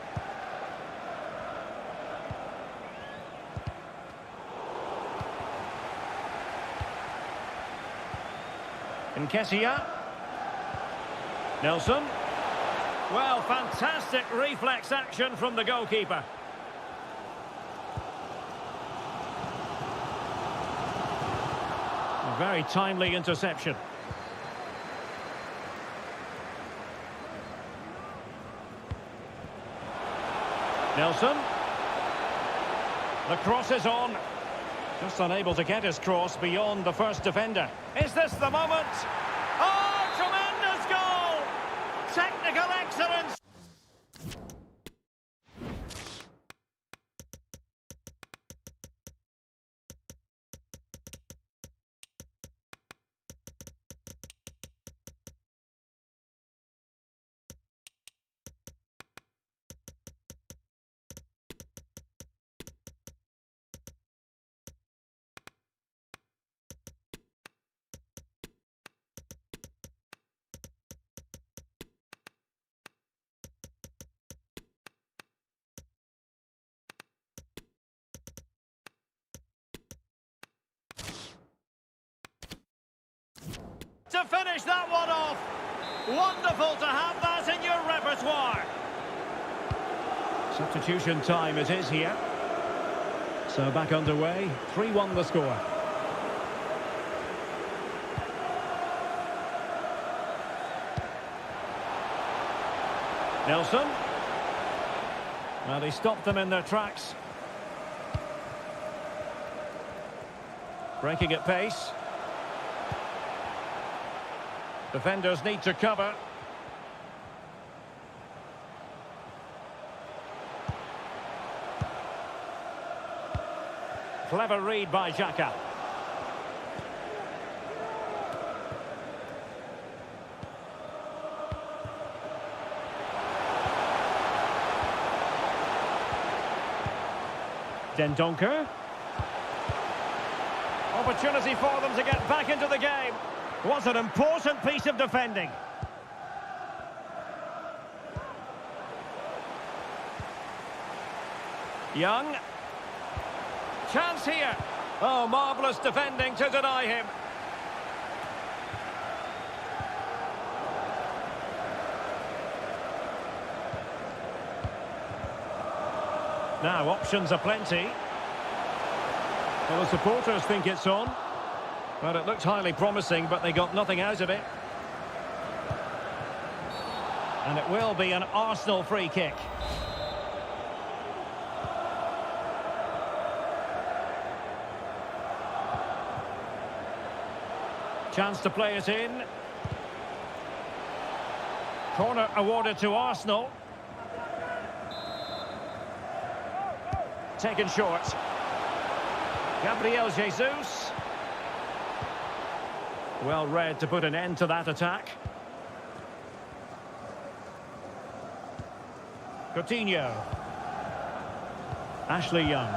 Nketiah. Nelson. Well, fantastic reflex action from the goalkeeper. A very timely interception. Nelson. The cross is on. Just unable to get his cross beyond the first defender. Is this the moment? Oh, tremendous goal! Technical excellence! To finish that one off. Wonderful to have that in your repertoire. Substitution time it is here. So back underway. 3-1 the score. Nelson. Well, he stopped them in their tracks. Breaking at pace. Defenders need to cover. Clever read by Xhaka. Dendoncker. Opportunity for them to get back into the game. Was an important piece of defending. Young. Chance here. Oh, marvellous defending to deny him. Now, options are plenty. Well, the supporters think it's on. Well, it looked highly promising, but they got nothing out of it. And it will be an Arsenal free kick. Chance to play it in. Corner awarded to Arsenal. Taken short. Gabriel Jesus. Well read to put an end to that attack. Coutinho. Ashley Young.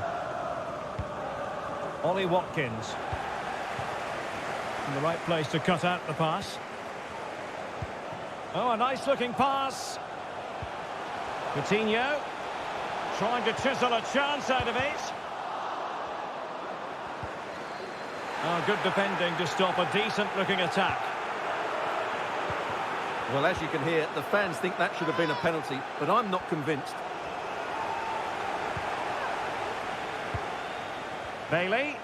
Ollie Watkins. In the right place to cut out the pass. Oh, a nice looking pass. Coutinho. Trying to chisel a chance out of it. Oh, good defending to stop a decent-looking attack. Well, as you can hear, the fans think that should have been a penalty, but I'm not convinced. Bailey.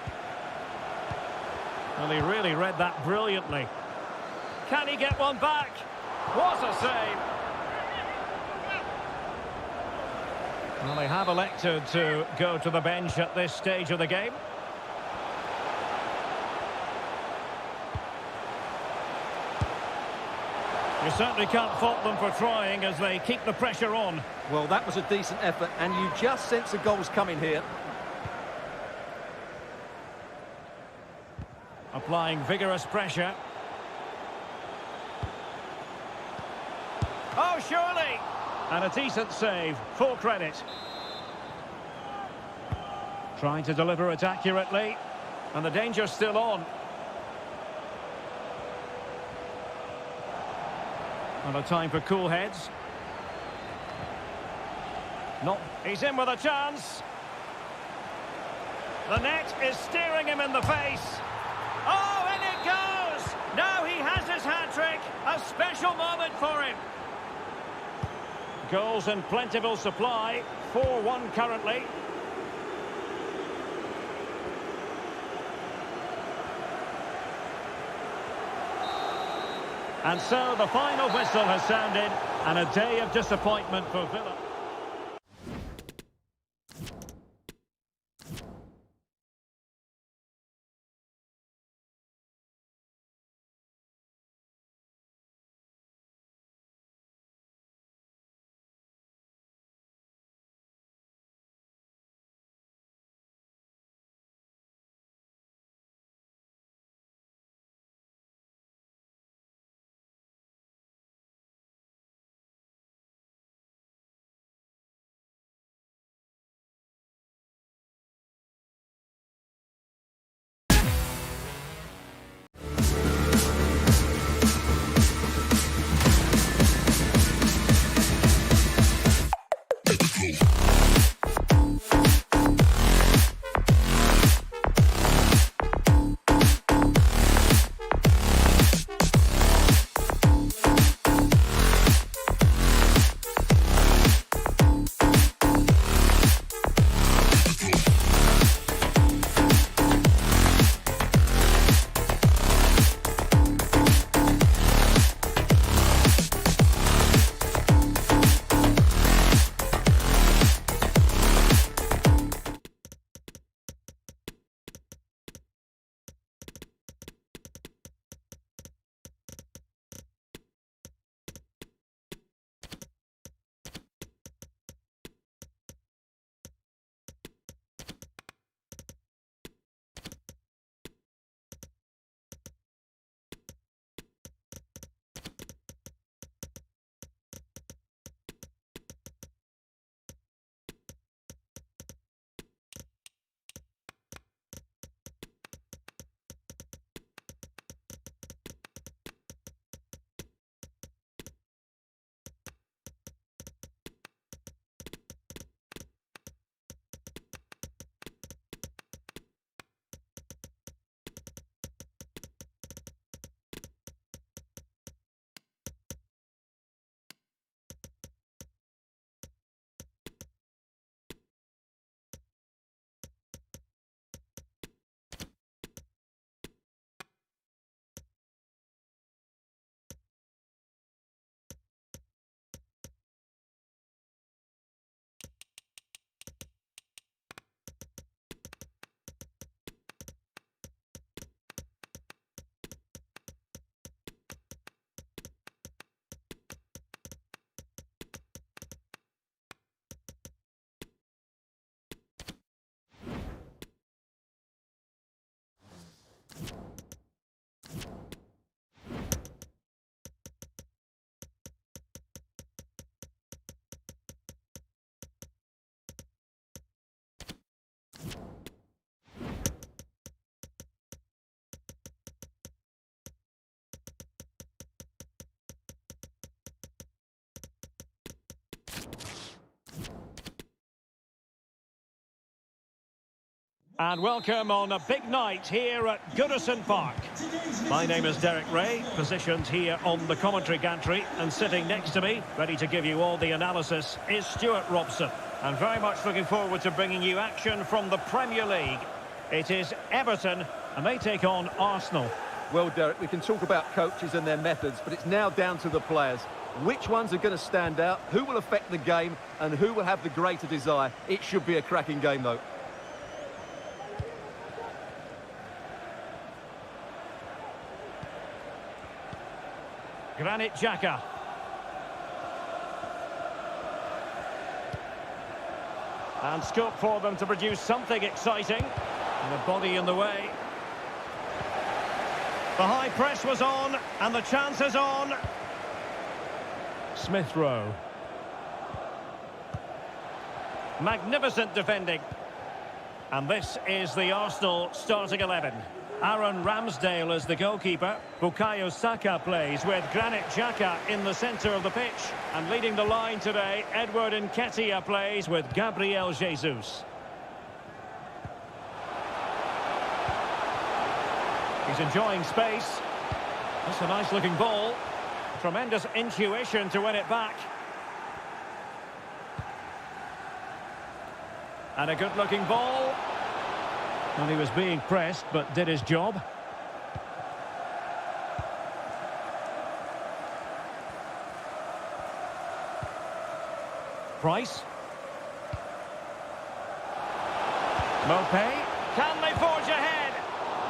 Well, he really read that brilliantly. Can he get one back? What a save! Well, they have elected to go to the bench at this stage of the game. You certainly can't fault them for trying as they keep the pressure on. Well, that was a decent effort, and you just sense a goal's coming here. Applying vigorous pressure. Oh, surely! And a decent save, full credit. Trying to deliver it accurately. And the danger's still on. And a time for cool heads. No, he's in with a chance. The net is staring him in the face. Oh, in it goes! Now he has his hat-trick. A special moment for him. Goals in plentiful supply. 4-1 currently. And so the final whistle has sounded, and a day of disappointment for Villa. And welcome on a big night here at Goodison Park. My name is Derek Ray, positioned here on the commentary gantry, and sitting next to me, ready to give you all the analysis, is Stuart Robson. And very much looking forward to bringing you action from the Premier League. It is Everton, and they take on Arsenal. Well, Derek, we can talk about coaches and their methods, but it's now down to the players. Which ones are going to stand out, who will affect the game, and who will have the greater desire? It should be a cracking game, though. Granit Xhaka. And scope for them to produce something exciting. And the body in the way. The high press was on, and the chance is on. Smith Rowe. Magnificent defending. And this is the Arsenal starting 11. Aaron Ramsdale is the goalkeeper. Bukayo Saka plays with Granit Xhaka in the centre of the pitch. And leading the line today, Edward Nketiah plays with Gabriel Jesus. He's enjoying space. That's a nice looking ball. Tremendous intuition to win it back. And a good looking ball. And he was being pressed but did his job. Price. Mopé. Can they forge ahead?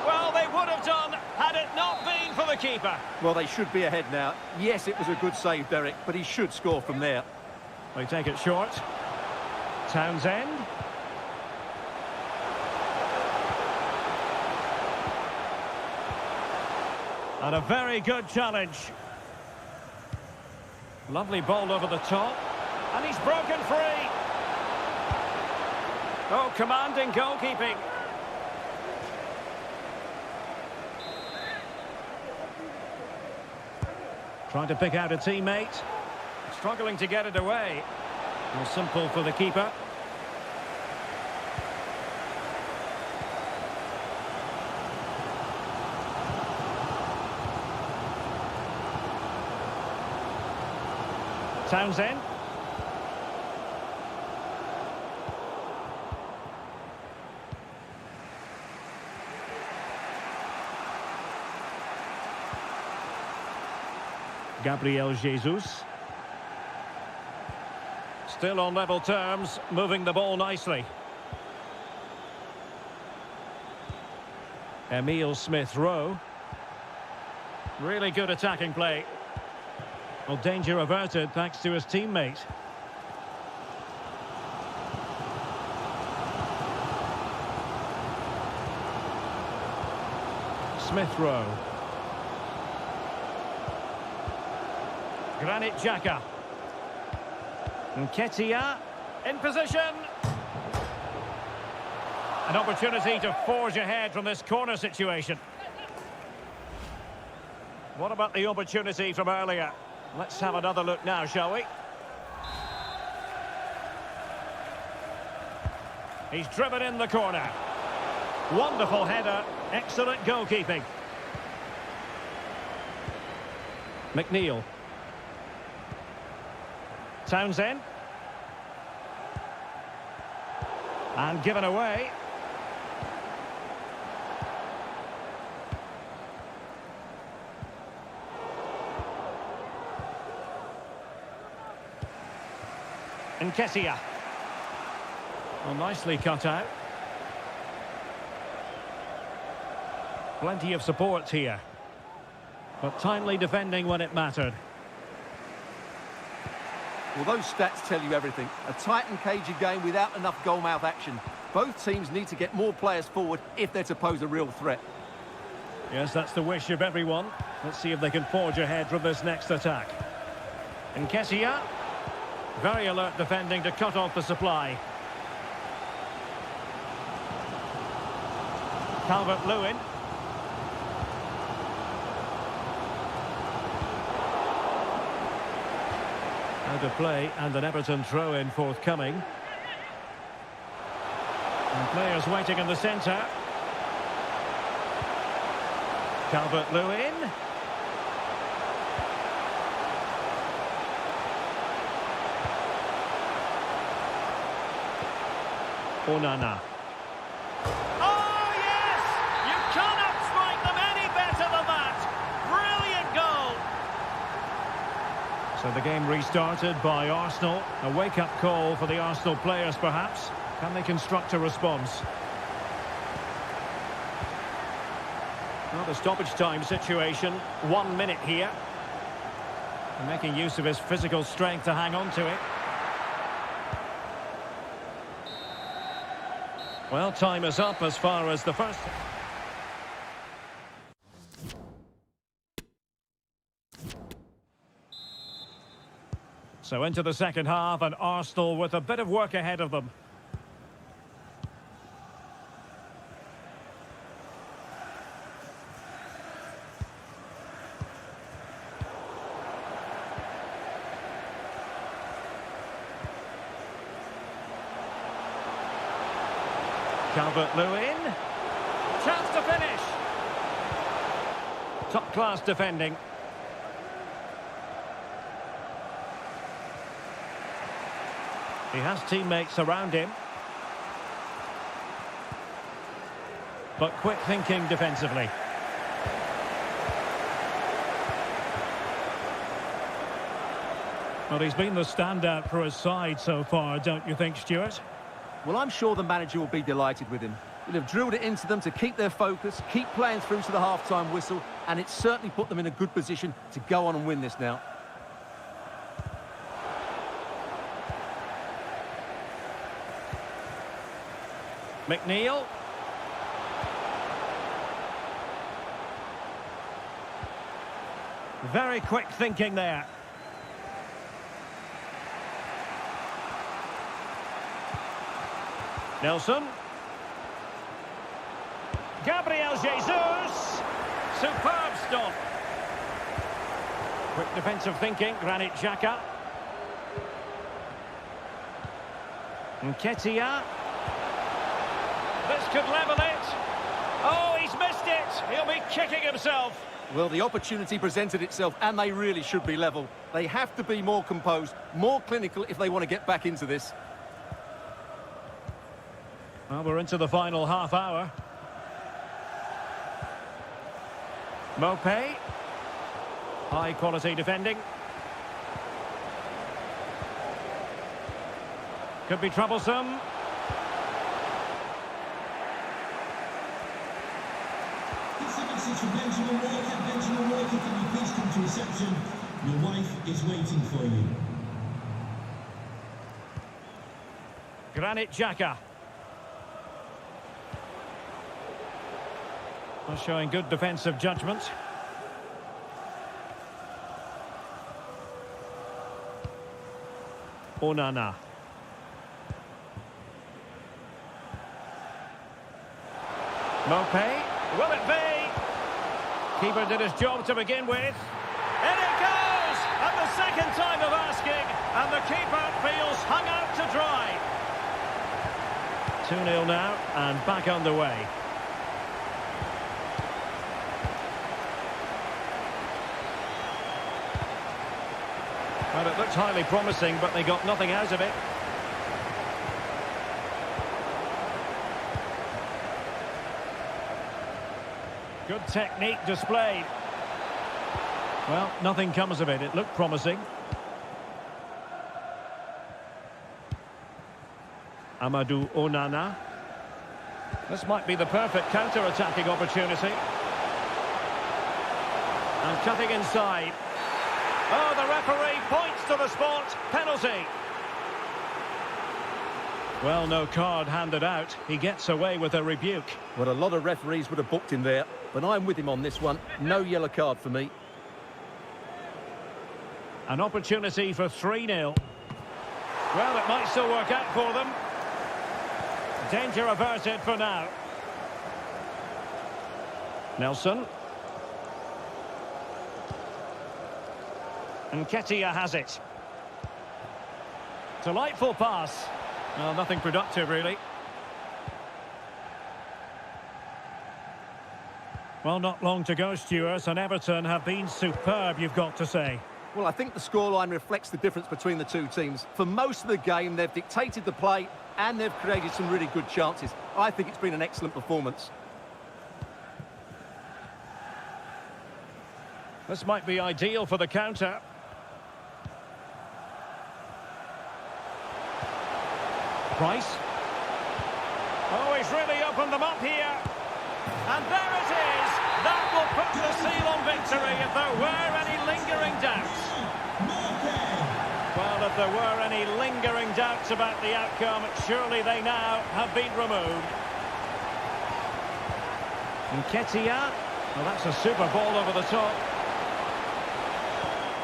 Well, they would have done had it not been for the keeper. Well, they should be ahead now. Yes, it was a good save, Derek, but he should score from there. They take it short. Townsend. And a very good challenge. Lovely ball over the top. And he's broken free. Oh, commanding goalkeeping. Trying to pick out a teammate. Struggling to get it away. Well, simple for the keeper. Townsend. Gabriel Jesus. Still on level terms, moving the ball nicely. Emile Smith Rowe. Really good attacking play. Well, danger averted thanks to his teammate. Smith Rowe. Granit Xhaka. Nketiah in position. An opportunity to forge ahead from this corner situation. What about the opportunity from earlier? Let's have another look now, shall we? He's driven in the corner. Wonderful header. Excellent goalkeeping. McNeil. Townsend. And given away. Nketiah. Well, nicely cut out. Plenty of support here. But timely defending when it mattered. Well, those stats tell you everything. A tight and cagey game without enough goal-mouth action. Both teams need to get more players forward if they're to pose a real threat. Yes, that's the wish of everyone. Let's see if they can forge ahead from this next attack. Nketiah. Very alert defending to cut off the supply. Calvert-Lewin. Out of play and an Everton throw-in forthcoming. And players waiting in the centre. Calvert-Lewin. Onana. Oh, yes! You cannot strike them any better than that! Brilliant goal! So the game restarted by Arsenal. A wake-up call for the Arsenal players, perhaps. Can they construct a response? Well, the stoppage time situation. 1 minute here. And making use of his physical strength to hang on to it. Well, time is up as far as the first... So into the second half, and Arsenal with a bit of work ahead of them. Calvert-Lewin. Chance to finish. Top-class defending. He has teammates around him. But quick thinking defensively. Well, he's been the standout for his side so far, don't you think, Stuart? Well, I'm sure the manager will be delighted with him. He'll have drilled it into them to keep their focus, keep playing through to the half-time whistle, and it's certainly put them in a good position to go on and win this now. McNeil. Very quick thinking there. Nelson. Gabriel Jesus. Superb stop. Quick defensive thinking, Granit Xhaka. Nketiah. This could level it. Oh, he's missed it. He'll be kicking himself. Well, the opportunity presented itself, and they really should be level. They have to be more composed, more clinical if they want to get back into this. Well, we're into the final half hour. Mopé. High quality defending. Could be troublesome. It's a message from Benjamin Walker. Benjamin Walker, can you please come to reception? Your wife is waiting for you. Granit Xhaka. Showing good defensive judgment. Onana. Mopé. Will it be? Keeper did his job to begin with. In it goes! At the second time of asking, and the keeper feels hung out to dry. 2-0 now, and back underway. Well, it looked highly promising, but they got nothing out of it. Good technique displayed. Well, nothing comes of it. It looked promising. Amadou Onana. This might be the perfect counter-attacking opportunity. And cutting inside. Oh, the referee points to the spot. Penalty. Well, no card handed out. He gets away with a rebuke. Well, a lot of referees would have booked him there, but I'm with him on this one. No yellow card for me. An opportunity for 3-0. Well, it might still work out for them. Danger averted for now. Nelson. Nketiah has it. Delightful pass. Well, nothing productive, really. Well, not long to go, Stuart, and Everton have been superb, you've got to say. Well, I think the scoreline reflects the difference between the two teams. For most of the game, they've dictated the play and they've created some really good chances. I think it's been an excellent performance. This might be ideal for the counter. Price. Oh, he's really opened them up here. And there it is. That will put the seal on victory if there were any lingering doubts. Well, if there were any lingering doubts about the outcome, surely they now have been removed. Nketiah. Well, that's a super ball over the top.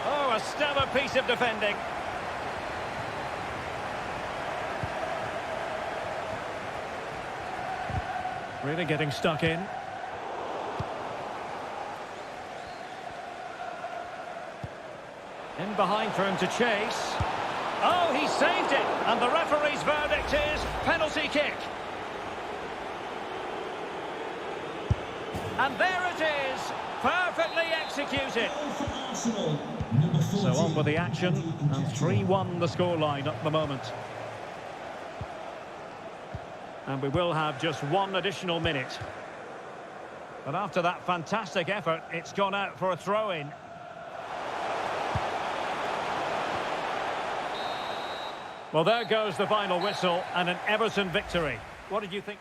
Oh, a stellar piece of defending. Really getting stuck in. In behind for him to chase. Oh, he saved it! And the referee's verdict is penalty kick. And there it is, perfectly executed. So on with the action, and 3-1 the scoreline at the moment. And we will have just one additional minute. But after that fantastic effort, it's gone out for a throw-in. Well, there goes the final whistle and an Everton victory. What did you think?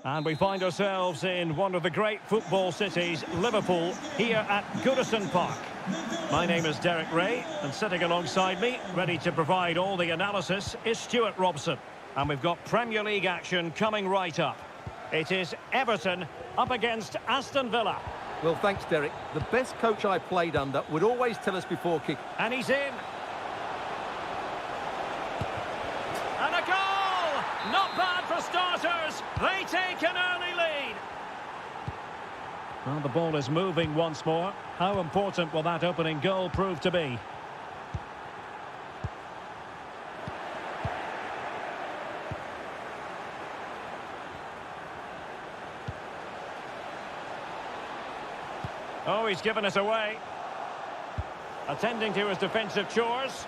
And we find ourselves in one of the great football cities, Liverpool, here at Goodison Park. My name is Derek Ray, and sitting alongside me, ready to provide all the analysis, is Stuart Robson. And we've got Premier League action coming right up. It is Everton up against Aston Villa. Well, thanks, Derek. The best coach I played under would always tell us before kick. And he's in. And a goal! Not bad for starters. They take an early lead. Well, the ball is moving once more. How important will that opening goal prove to be? Oh, he's given us away. Attending to his defensive chores.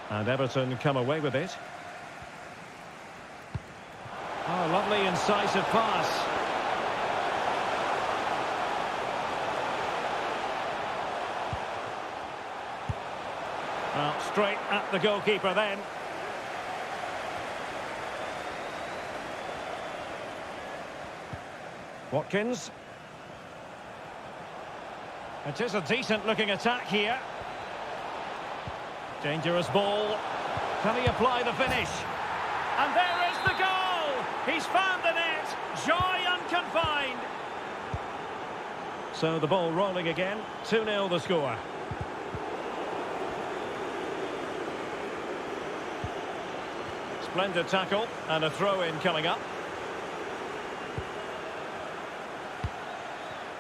And Everton come away with it. Oh, lovely incisive pass. Well, straight at the goalkeeper then. Watkins. It is a decent-looking attack here. Dangerous ball. Can he apply the finish? And there is the goal! He's found the net. Joy unconfined. So the ball rolling again. 2-0 the score. Splendid tackle and a throw-in coming up.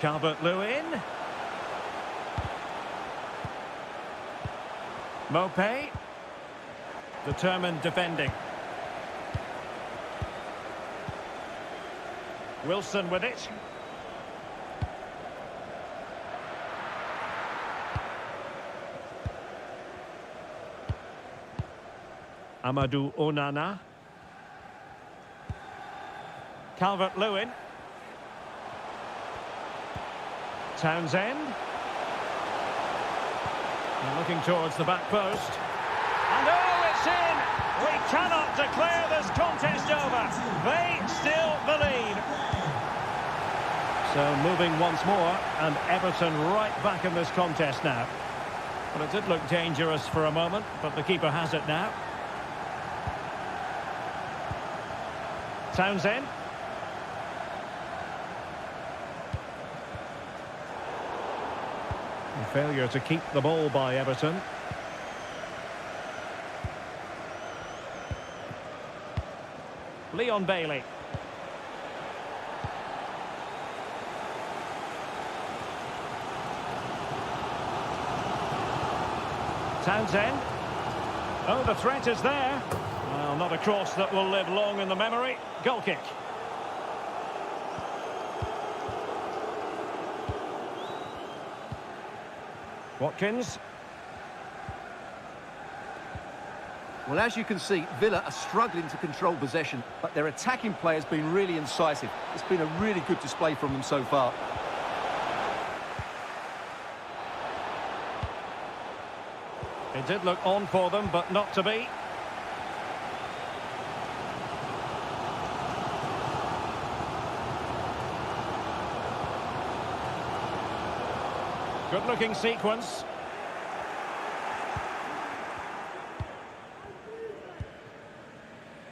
Calvert-Lewin. Mopé. Determined defending. Wilson with it. Amadou Onana. Calvert-Lewin. Townsend. And looking towards the back post. And oh, it's in! We cannot declare this contest over. They still the lead. So moving once more, and Everton right back in this contest now. But it did look dangerous for a moment, but the keeper has it now. Townsend. A failure to keep the ball by Everton. Leon Bailey. Townsend. Oh, the threat is there. Well, not a cross that will live long in the memory. Goal kick. Watkins. Well, as you can see, Villa are struggling to control possession, but their attacking play has been really incisive. It's been a really good display from them so far. It did look on for them, but not to be. Good-looking sequence.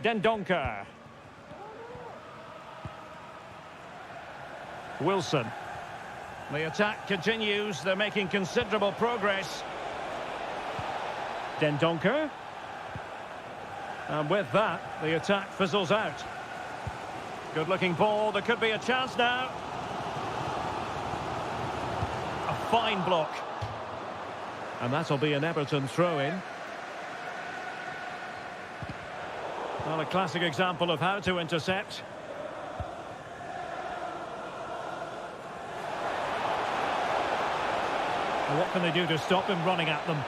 Dendoncker. Wilson. The attack continues. They're making considerable progress. Dendoncker. And with that, the attack fizzles out. Good-looking ball. There could be a chance now. A fine block. And that'll be an Everton throw-in. Well, a classic example of how to intercept. And what can they do to stop him running at them?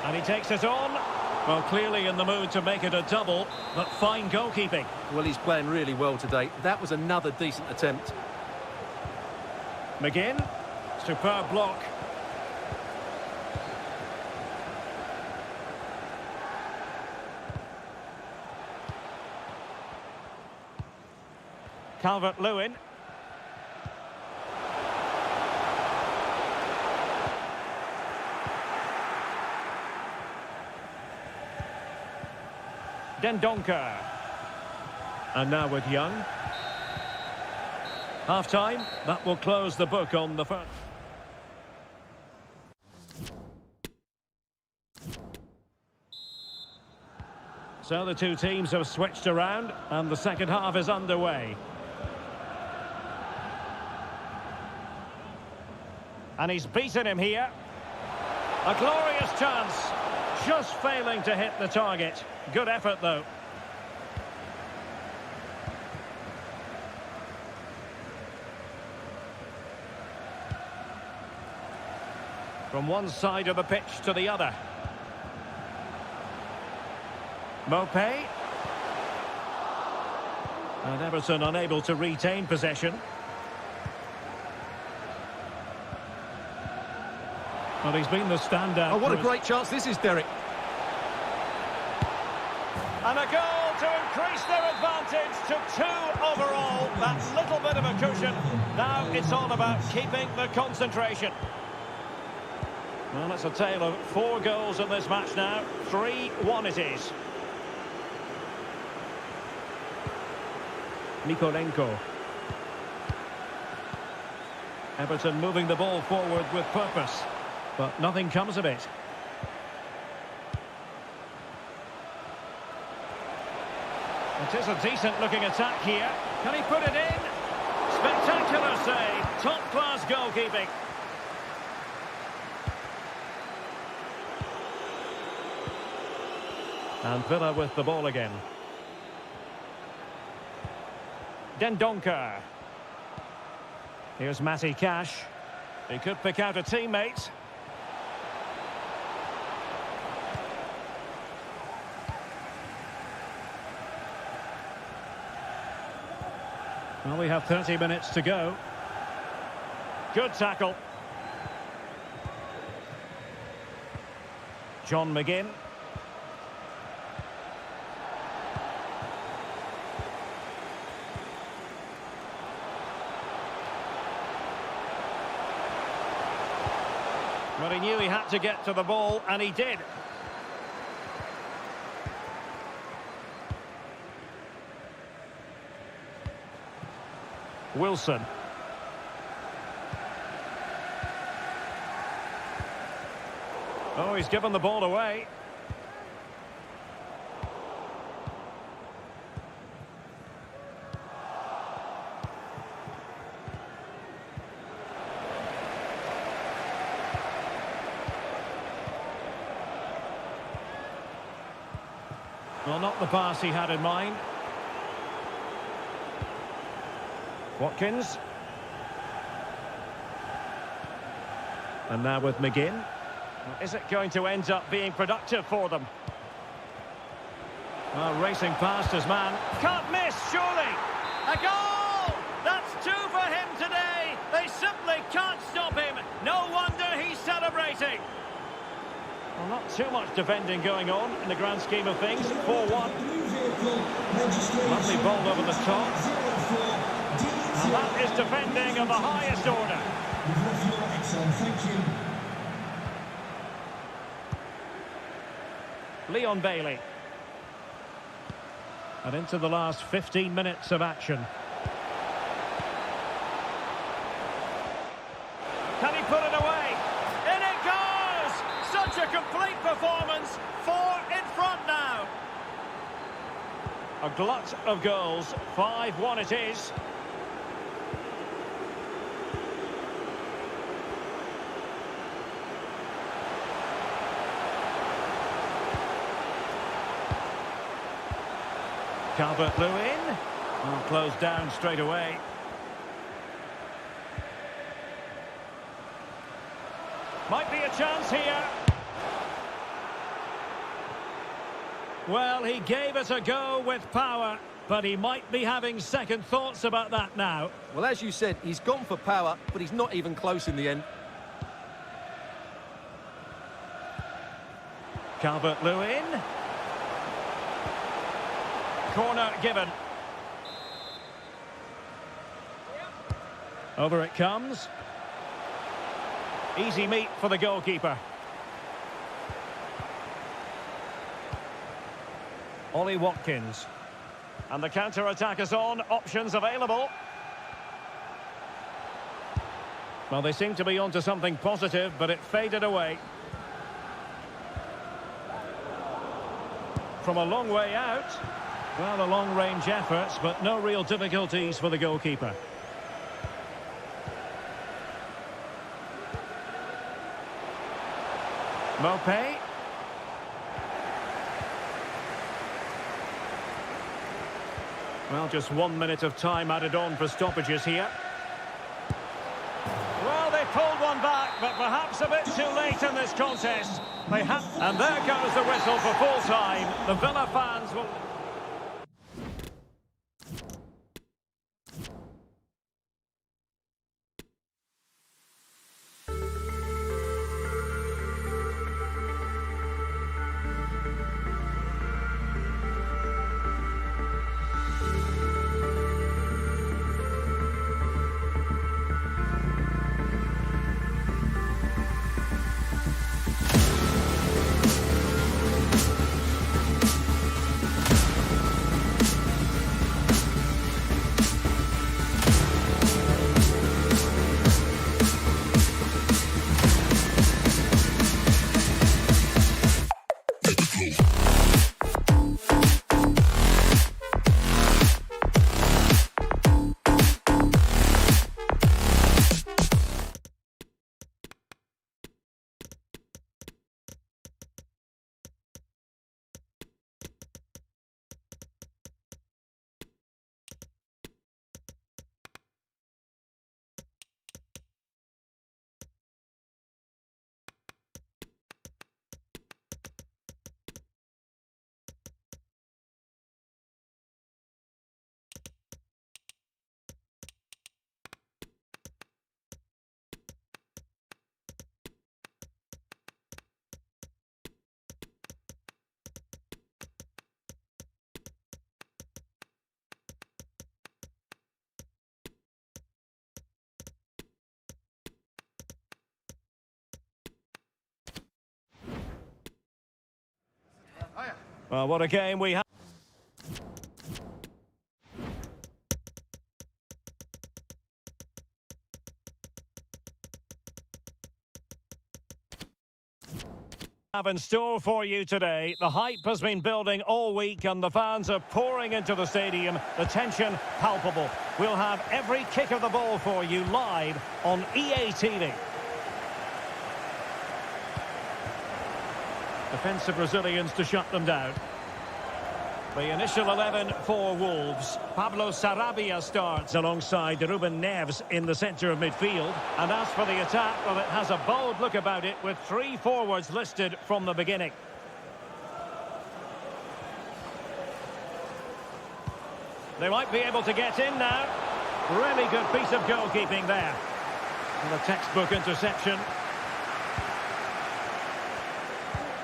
And he takes it on. Well, clearly in the mood to make it a double, but fine goalkeeping. Well, he's playing really well today. That was another decent attempt. McGinn. Superb block. Calvert-Lewin. Dendoncker. And now with Young. Half-time. That will close the book on the first. So the two teams have switched around and the second half is underway. And he's beaten him here. A glorious chance. Just failing to hit the target. Good effort, though. From one side of the pitch to the other. Mopé. And Everton unable to retain possession. Well, he's been the standout. Oh, what a great chance this is, Derek. And a goal to increase their advantage to 2 overall. That little bit of a cushion. Now it's all about keeping the concentration. Well, it's a tale of 4 goals in this match now. 3-1 it is. Mikolenko. Everton moving the ball forward with purpose, but nothing comes of it. It is a decent looking attack here. Can he put it in? Spectacular. Killer save. Top-class goalkeeping. And Villa with the ball again. Dendoncker. Here's Matty Cash. He could pick out a teammate. Well, we have 30 minutes to go. Good tackle. John McGinn. But he knew he had to get to the ball, and he did. Wilson. Oh, he's given the ball away. Well, not the pass he had in mind. Watkins. And now with McGinn. Is it going to end up being productive for them? Well, racing past his man. Can't miss, surely! A goal! That's 2 for him today! They simply can't stop him! No wonder he's celebrating! Well, not too much defending going on in the grand scheme of things. 4-1. Lovely ball over the top. And that is defending of the highest order. Leon Bailey. And into the last 15 minutes of action. Can he put it away? In it goes! Such a complete performance. 4 in front now. A glut of goals. 5-1 it is. Calvert-Lewin. Will close down straight away. Might be a chance here. Well, he gave it a go with power, but he might be having second thoughts about that now. Well, as you said, he's gone for power, but he's not even close in the end. Calvert-Lewin. Corner given. Over it comes. Easy meet for the goalkeeper. Ollie Watkins. And the counter-attack is on. Options available. Well, they seem to be onto something positive, but it faded away. From a long way out. Well, a long-range efforts, but no real difficulties for the goalkeeper. Mopé. Well, just 1 minute of time added on for stoppages here. Well, they pulled one back, but perhaps a bit too late in this contest. And there goes the whistle for full-time. The Villa fans will... Well, what a game we have. Have in store for you today. The hype has been building all week and the fans are pouring into the stadium. The tension palpable. We'll have every kick of the ball for you live on EA TV. Defensive Brazilians to shut them down. The initial 11 for Wolves. Pablo Sarabia starts alongside Ruben Neves in the centre of midfield. And as for the attack, well, it has a bold look about it with 3 forwards listed from the beginning. They might be able to get in now. Really good piece of goalkeeping there. And a textbook interception.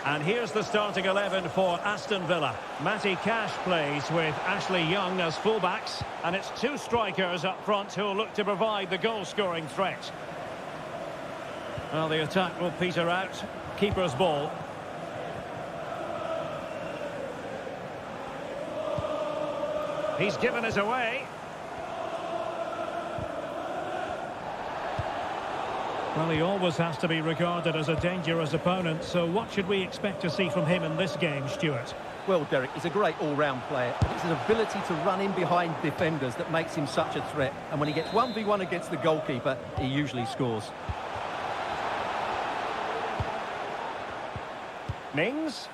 And here's the starting 11 for Aston Villa. Matty Cash plays with Ashley Young as fullbacks. And it's 2 strikers up front who will look to provide the goal-scoring threat. Well, the attack will peter out. Keeper's ball. He's given it away. Well, he always has to be regarded as a dangerous opponent, so what should we expect to see from him in this game, Stuart? Well, Derek, he's a great all-round player, but it's his ability to run in behind defenders that makes him such a threat. And when he gets 1v1 against the goalkeeper, he usually scores. Mings.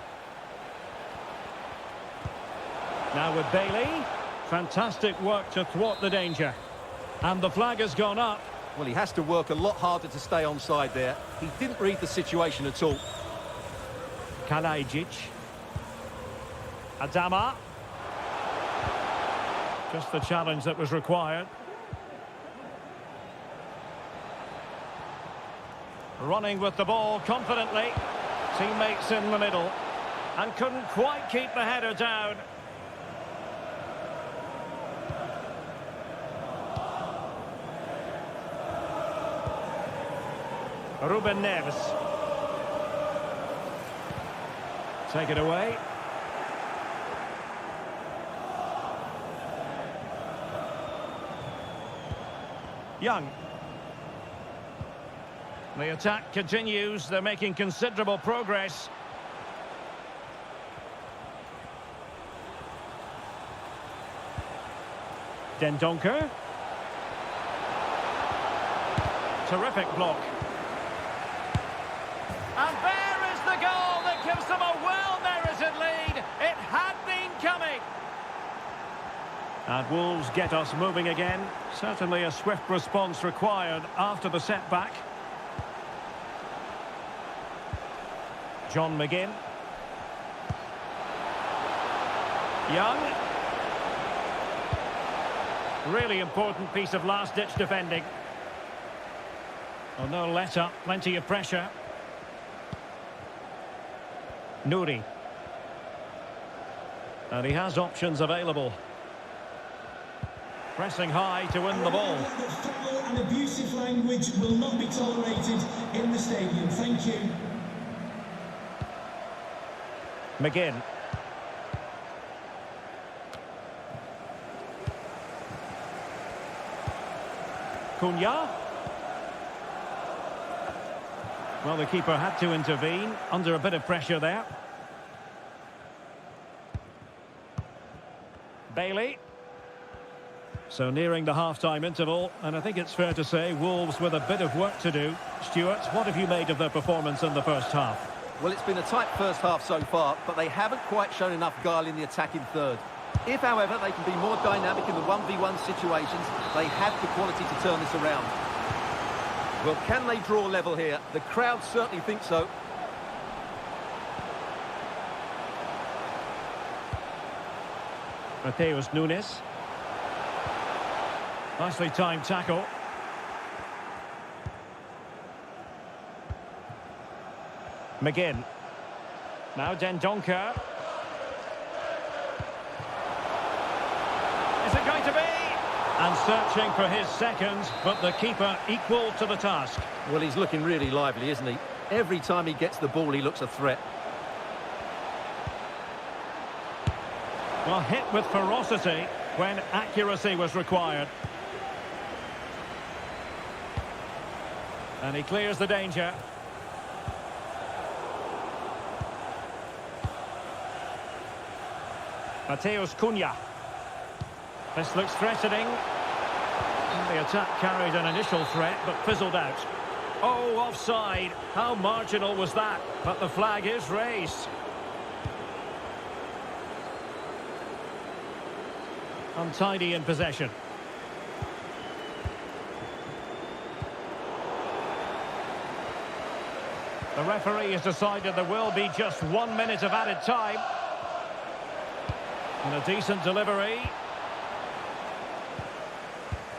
Now with Bailey. Fantastic work to thwart the danger. And the flag has gone up. Well, he has to work a lot harder to stay onside there. He didn't read the situation at all. Kalajic. Adama. Just the challenge that was required. Running with the ball confidently. Teammates in the middle. And couldn't quite keep the header down. Ruben Neves. Take it away. Young. The attack continues. They're making considerable progress. Dendoncker. Terrific block. And there is the goal that gives them a well-merited lead. It had been coming. And Wolves get us moving again. Certainly a swift response required after the setback. John McGinn. Young. Really important piece of last-ditch defending. Oh, no let-up, plenty of pressure. Nouri. And he has options available. Pressing high to win the ball. Foul and abusive language will not be tolerated in the stadium. Thank you. McGinn. Cunha. Well, the keeper had to intervene under a bit of pressure there. Bailey. So nearing the half-time interval, and I think it's fair to say Wolves with a bit of work to do. Stuart, what have you made of their performance in the first half? Well, it's been a tight first half so far, but they haven't quite shown enough guile in the attacking third. If, however, they can be more dynamic in the 1v1 situations, they have the quality to turn this around. Well, can they draw level here? The crowd certainly think so. Mateus Nunes. Nicely timed tackle. McGinn. Now Dendoncker. Is it going to be? And searching for his second, but the keeper equal to the task. Well, he's looking really lively, isn't he? Every time he gets the ball, he looks a threat. Well, hit with ferocity when accuracy was required. And he clears the danger. Mateus Cunha. This looks threatening. The attack carried an initial threat, but fizzled out. Oh, offside. How marginal was that? But the flag is raised. Untidy in possession. The referee has decided there will be just 1 minute of added time. And a decent delivery.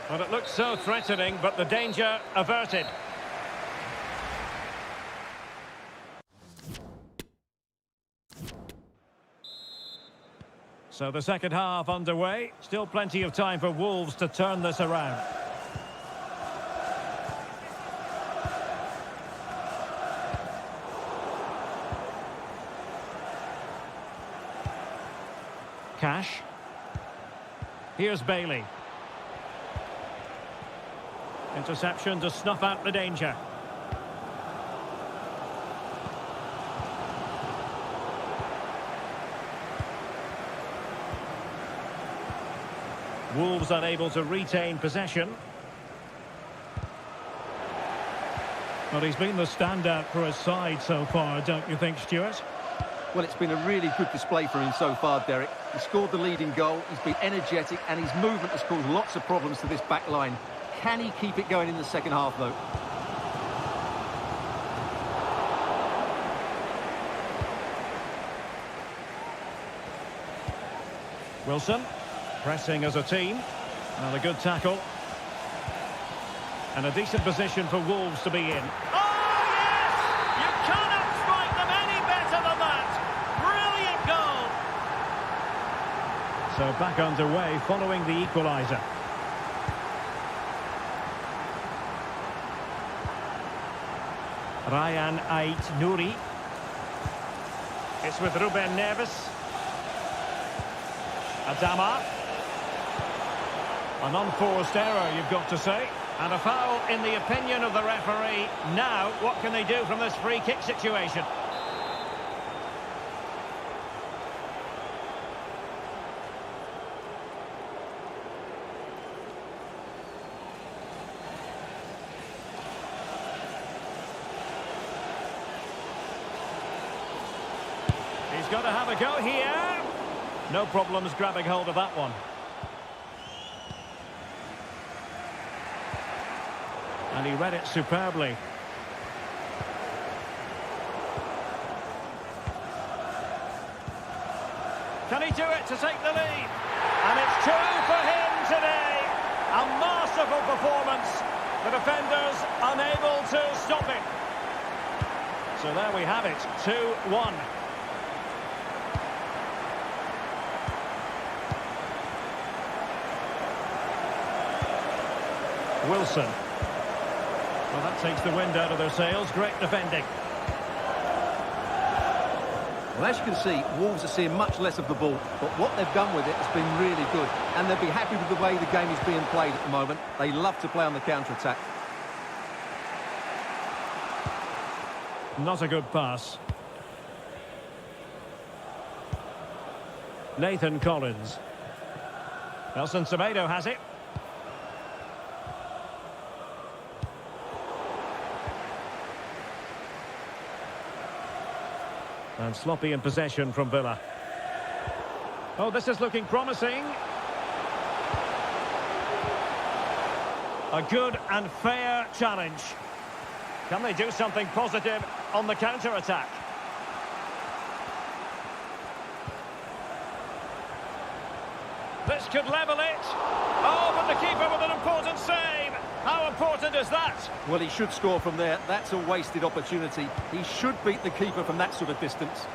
But it looks so threatening, but the danger averted. So the second half underway. Still plenty of time for Wolves to turn this around. Cash. Here's Bailey. Interception to snuff out the danger. Wolves unable to retain possession. But he's been the standout for his side so far, don't you think, Stuart? Well, it's been a really good display for him so far, Derek. He scored the leading goal, he's been energetic, and his movement has caused lots of problems to this back line. Can he keep it going in the second half, though? Wilson, pressing as a team. And a good tackle. And a decent position for Wolves to be in. Oh, yes! You cannot strike them any better than that! Brilliant goal! So back underway following the equaliser. Ryan Ait-Nouri. It's with Ruben Neves. Adama. An unforced error, you've got to say. And a foul in the opinion of the referee. Now, what can they do from this free kick situation? He's got to have a go here. No problems grabbing hold of that one. And he read it superbly. Can he do it to take the lead? And it's two for him today. A masterful performance. The defenders unable to stop it. So there we have it, 2-1. Wilson. Well, that takes the wind out of their sails. Great defending. Well, as you can see, Wolves are seeing much less of the ball, but what they've done with it has been really good, and they'll be happy with the way the game is being played at the moment. They love to play on the counter-attack. Not a good pass. Nathan Collins. Nelson Semedo has it. And sloppy in possession from Villa. Oh, this is looking promising. A good and fair challenge. Can they do something positive on the counter-attack? This could level it. Oh, but the keeper with an important save. How important is that? Well, he should score from there. That's a wasted opportunity. He should beat the keeper from that sort of distance.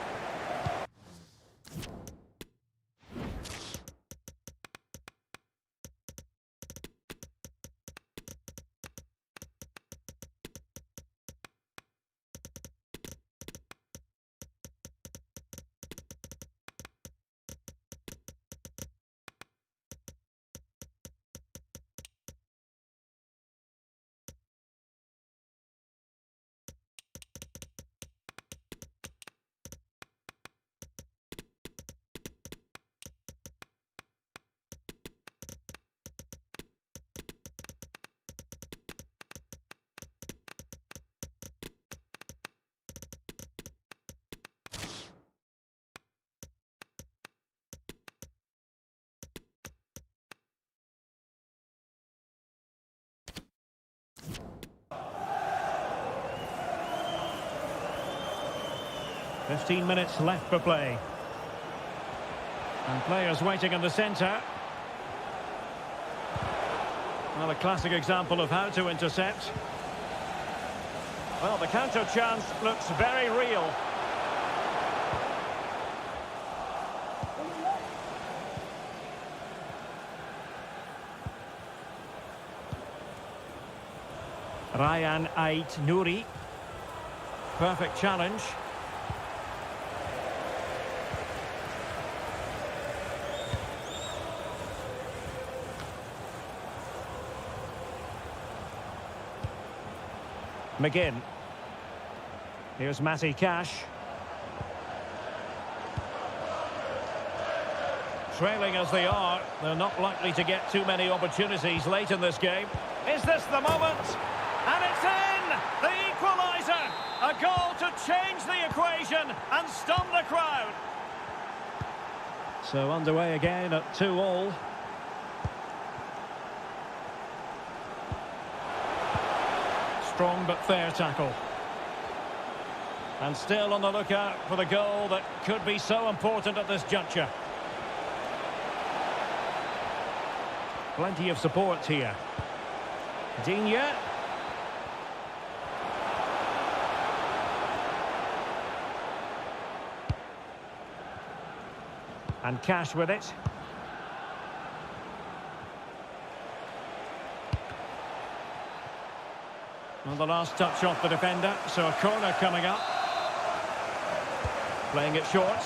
15 minutes left for play. And players waiting in the centre. Well, a classic example of how to intercept. Well, the counter chance looks very real. Ryan Ait Nouri. Perfect challenge. McGinn. Here's Matty Cash. Trailing as they are, they're not likely to get too many opportunities late in this game. Is this the moment? And it's in! The equaliser! A goal to change the equation and stun the crowd. So underway again at 2-2. Strong but fair tackle. And still on the lookout for the goal that could be so important at this juncture. Plenty of support here. Digne. And Cash with it. Well, the last touch off the defender, so a corner coming up. Playing it short.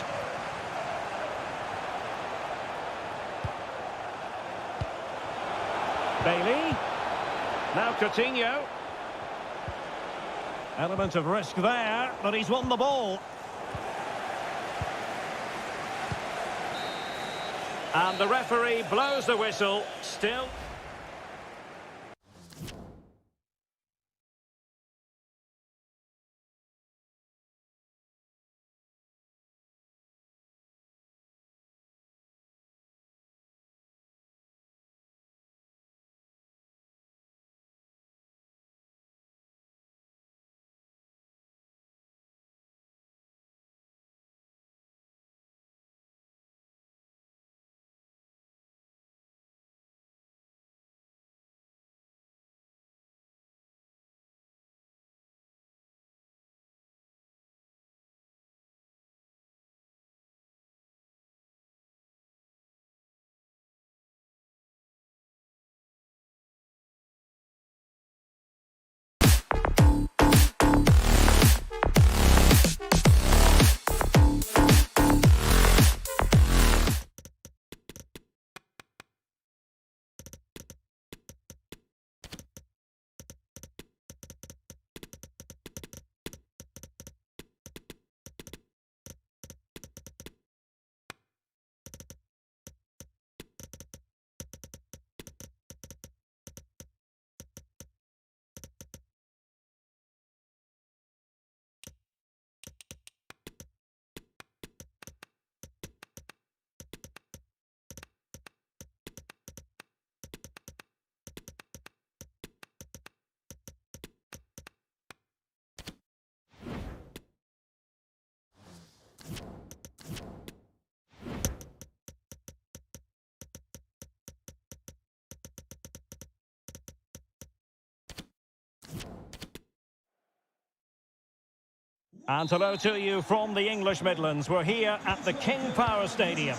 Bailey. Now Coutinho. Element of risk there, but he's won the ball. And the referee blows the whistle. Still. And hello to you from the English Midlands. We're here at the King Power Stadium.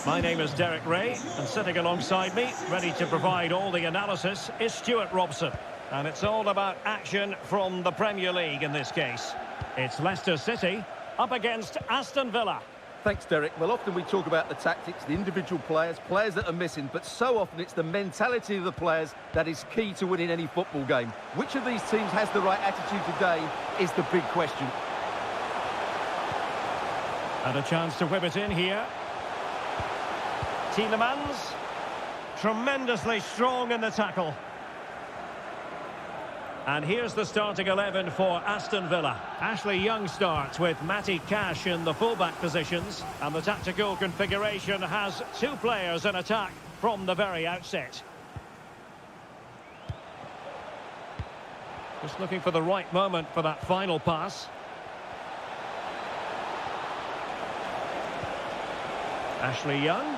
My name is Derek Ray, and sitting alongside me, ready to provide all the analysis, is Stuart Robson. And it's all about action from the Premier League in this case. It's Leicester City up against Aston Villa. Thanks, Derek. Well, often we talk about the tactics, the individual players that are missing, but so often it's the mentality of the players that is key to winning any football game. Which of these teams has the right attitude today is the big question. And a chance to whip it in here. Tielemans. Tremendously strong in the tackle. And here's the starting 11 for Aston Villa. Ashley Young starts with Matty Cash in the fullback positions. And the tactical configuration has two players in attack from the very outset. Just looking for the right moment for that final pass. Ashley Young.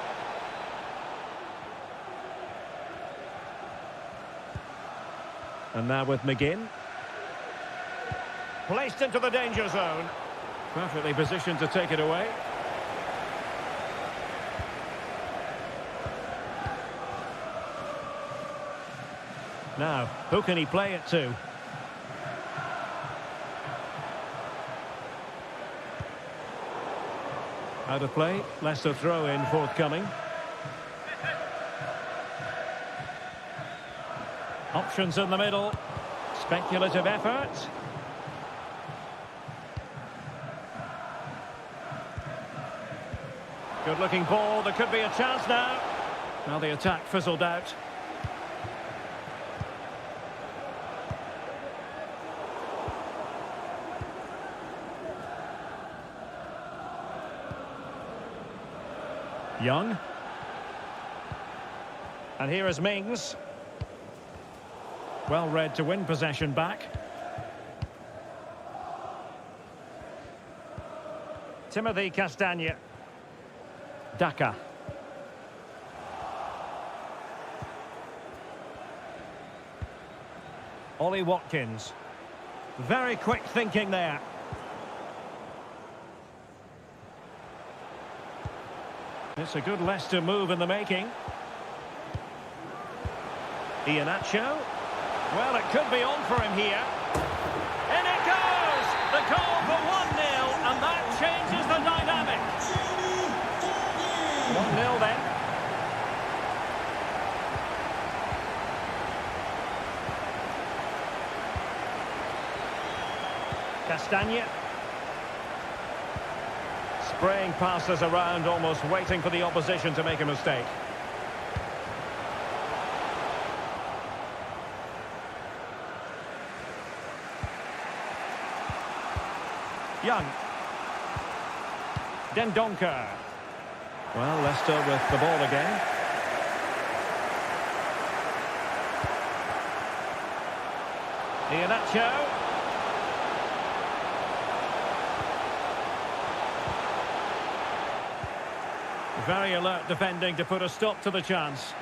And now with McGinn. Placed into the danger zone. Perfectly positioned to take it away. Now, who can he play it to? Out of play. Leicester throw in forthcoming. Options in the middle. Speculative effort. Good looking ball. There could be a chance now. Now the attack fizzled out. Young. And here is Mings. Well read to win possession back. Timothy Castagne. Daka. Ollie Watkins. Very quick thinking there. It's a good Leicester move in the making. Iheanacho. Well, it could be on for him here. In it goes! The goal for 1-0, and that changes the dynamic. 1-0 then. Castagne. Spraying passes around, almost waiting for the opposition to make a mistake. Young. Dendoncker. Well, Leicester with the ball again. Iheanacho. Very alert defending to put a stop to the chance.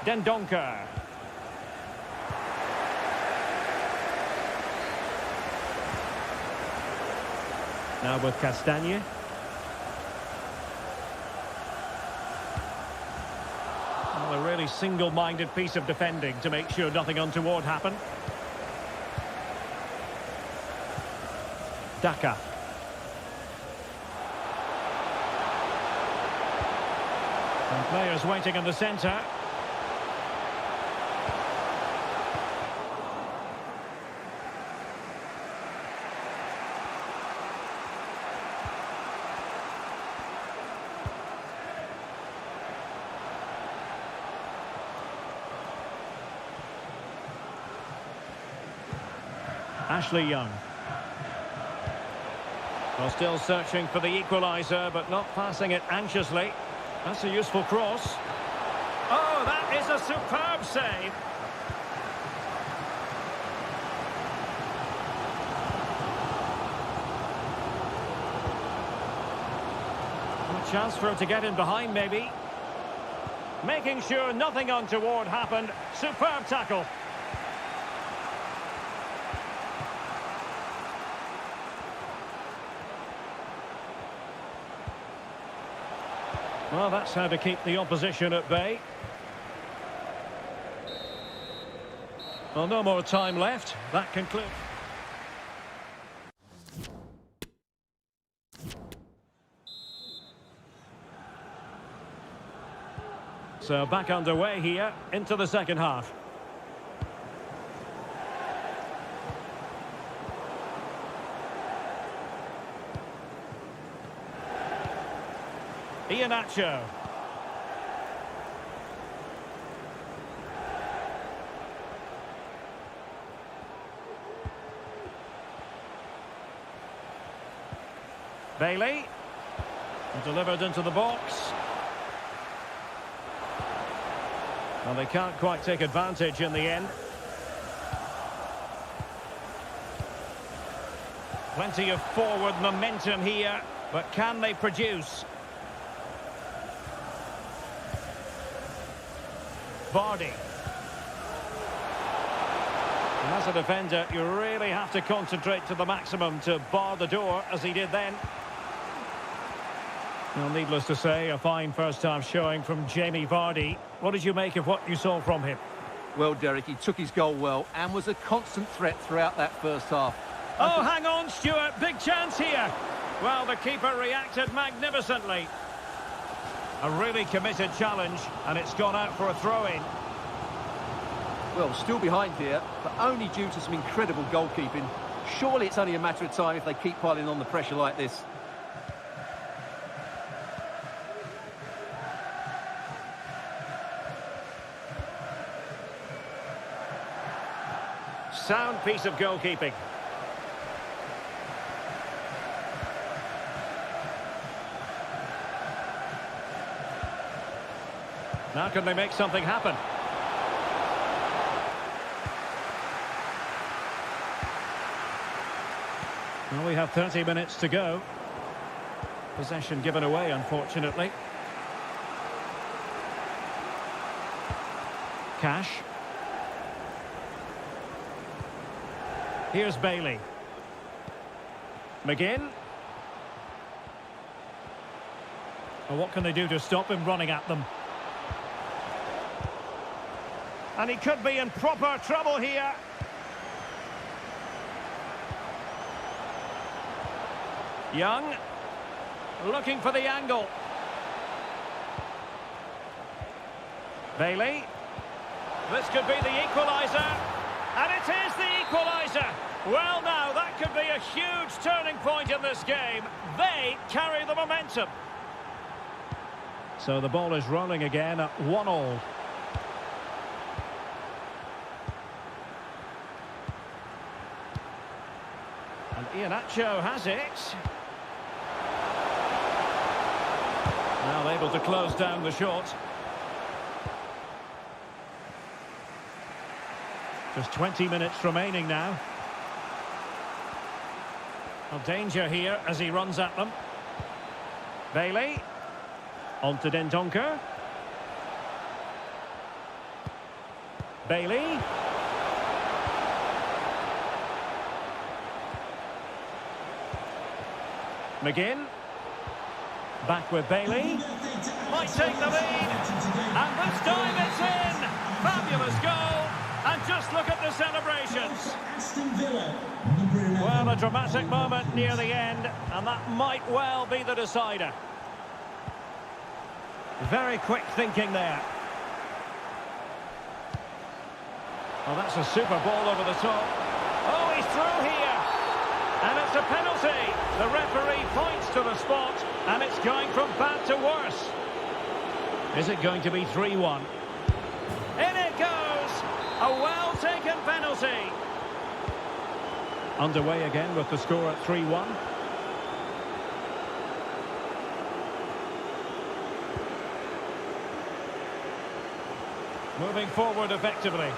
Dendoncker. Now with Castagne. Well, a really single-minded piece of defending to make sure nothing untoward happened. Daka. And players waiting in the centre. Ashley Young. Well, still searching for the equaliser, but not passing it anxiously. That's a useful cross. Oh, that is a superb save. A chance for him to get in behind, maybe. Making sure nothing untoward happened. Superb tackle. Well, that's how to keep the opposition at bay. Well, no more time left. That concludes. So back underway here into the second half. Iheanacho. Bailey. Delivered into the box. And they can't quite take advantage in the end. Plenty of forward momentum here, but can they produce? Vardy. And as a defender, you really have to concentrate to the maximum to bar the door, as he did then. Well, needless to say, a fine first-half showing from Jamie Vardy. What did you make of what you saw from him? Well, Derek, he took his goal well and was a constant threat throughout that first half. Oh, hang on, Stuart. Big chance here. Well, the keeper reacted magnificently. A really committed challenge, and it's gone out for a throw-in. Well, still behind here, but only due to some incredible goalkeeping. Surely it's only a matter of time if they keep piling on the pressure like this. Sound piece of goalkeeping. Now can they make something happen? Well, we have 30 minutes to go. Possession given away, unfortunately. Cash. Here's Bailey. McGinn. Well, what can they do to stop him running at them? And he could be in proper trouble here. Young. Looking for the angle. Bailey. This could be the equaliser. And it is the equaliser. Well, now, that could be a huge turning point in this game. They carry the momentum. So the ball is rolling again at 1-1. And Iheanacho has it. Now able to close down the shot. Just 20 minutes remaining now. Well, danger here as he runs at them. Bailey. On to Dendoncker. Bailey. McGinn. Back with Bailey. Might take the lead. And this time it's in. Fabulous goal. And just look at the celebrations. Aston Villa, number 11. Well, a dramatic moment near the end, and that might well be the decider. Very quick thinking there. Oh, that's a super ball over the top. Oh, he's through here. And it's a penalty. The referee points to the spot, and it's going from bad to worse. Is it going to be 3-1? In it goes. A well-taken penalty. Underway again with the score at 3-1. Moving forward effectively.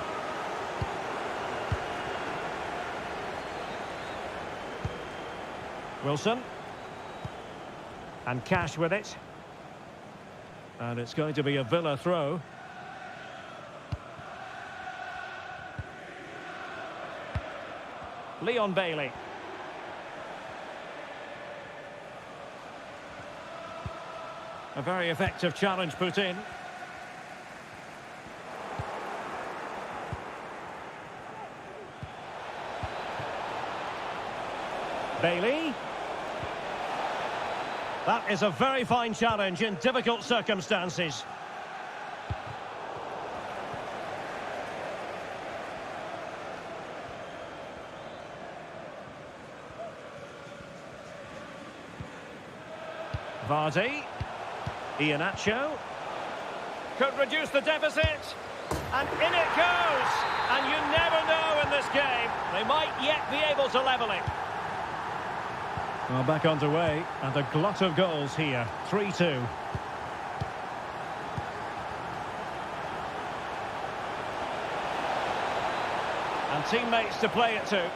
Wilson. And Cash with it. And it's going to be a Villa throw. Leon Bailey. A very effective challenge put in. Bailey. That is a very fine challenge in difficult circumstances. Vardy. Iheanacho. Could reduce the deficit. And in it goes. And you never know in this game. They might yet be able to level it. Well, back underway. And a glut of goals here. 3-2. And teammates to play it to.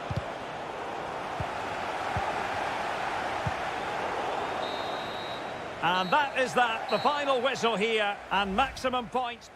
And that is that, the final whistle here, and maximum points.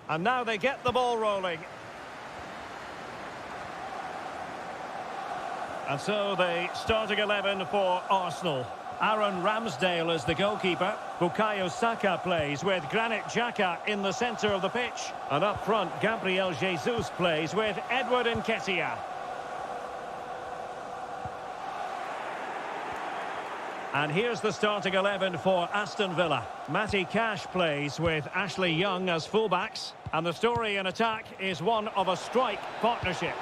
And now they get the ball rolling. And so the starting 11 for Arsenal. Aaron Ramsdale is the goalkeeper. Bukayo Saka plays with Granit Xhaka in the centre of the pitch. And up front, Gabriel Jesus plays with Edward Nketiah. And here's the starting 11 for Aston Villa. Matty Cash plays with Ashley Young as fullbacks. And the story in attack is one of a strike partnership.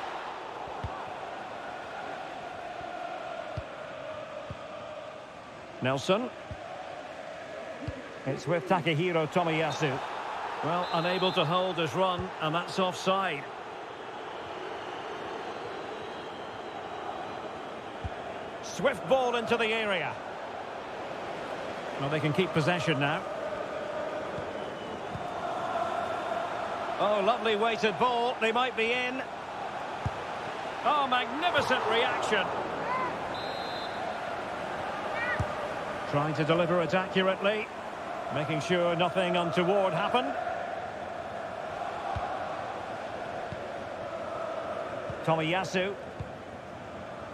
Nelson. It's with Takehiro Tomiyasu. Well, unable to hold his run, and that's offside. Swift ball into the area. Well, they can keep possession now. Oh, lovely weighted ball. They might be in. Oh, magnificent reaction. Trying to deliver it accurately. Making sure nothing untoward happened. Tomiyasu.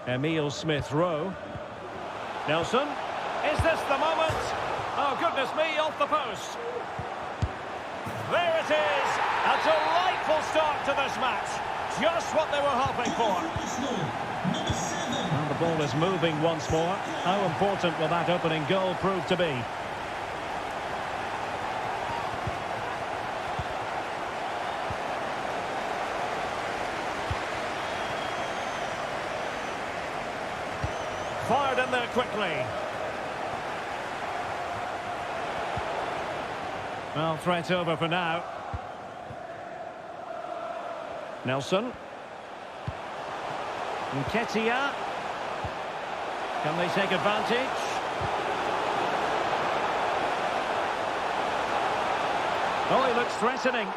Emile Smith-Rowe. Nelson. Is this the moment? Oh, goodness me, off the post. There it is. A delightful start to this match. Just what they were hoping for. And the ball is moving once more. How important will that opening goal prove to be? Fired in there quickly. Well, threat over for now. Nelson. Nketiah. Can they take advantage? Oh, he looks threatening.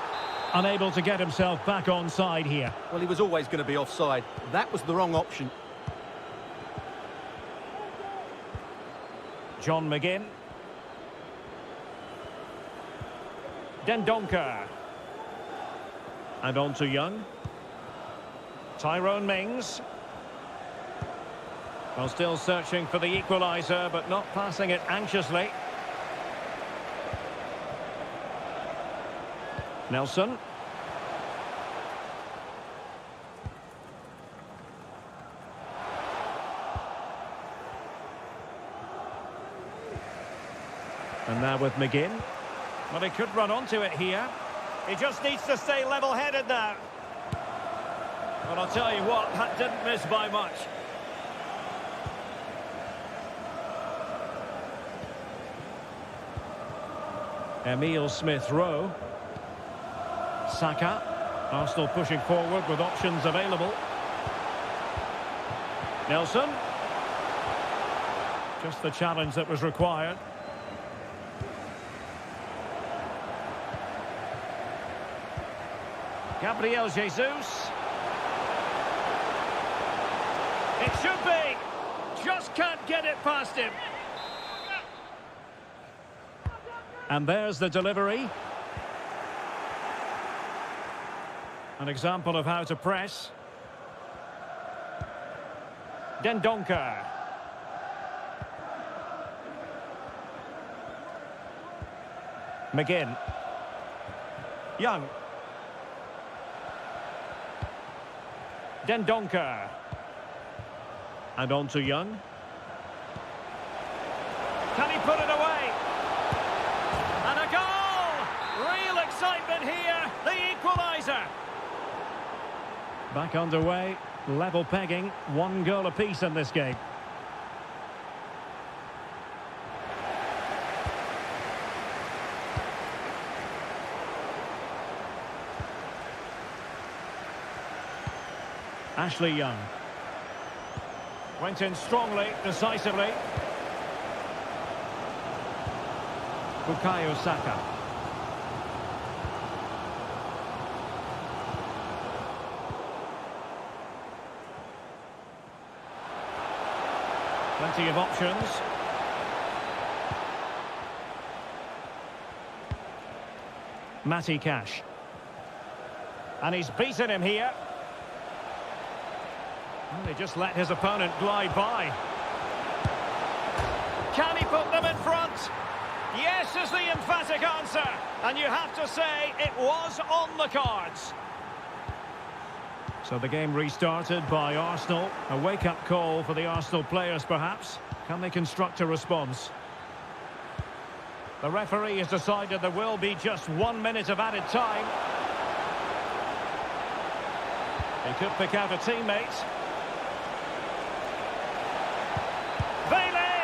Unable to get himself back on side here. Well, he was always going to be offside. That was the wrong option. John McGinn. Dendoncker. And on to Young. Tyrone Mings. Well, still searching for the equaliser, but not passing it anxiously. Nelson. And now with McGinn. Well, he could run onto it here. He just needs to stay level-headed now. Well, I'll tell you what, that didn't miss by much. Emile Smith-Rowe. Saka. Arsenal pushing forward with options available. Nelson. Just the challenge that was required. Gabriel Jesus. It should be. Just can't get it past him. And there's the delivery. An example of how to press. Dendoncker. McGinn. Young. Dendoncker. And on to Young. Can he put it away? And a goal! Real excitement here. The equaliser. Back underway. Level pegging. 1 goal apiece in this game. Ashley Young. Went in strongly, decisively. Bukayo Saka. Plenty of options. Matty Cash. And he's beaten him here. And they just let his opponent glide by. Can he put them in front? Yes is the emphatic answer. And you have to say it was on the cards. So the game restarted by Arsenal. A wake-up call for the Arsenal players, perhaps. Can they construct a response? The referee has decided there will be just 1 minute of added time. He could pick out a teammate. Bailey!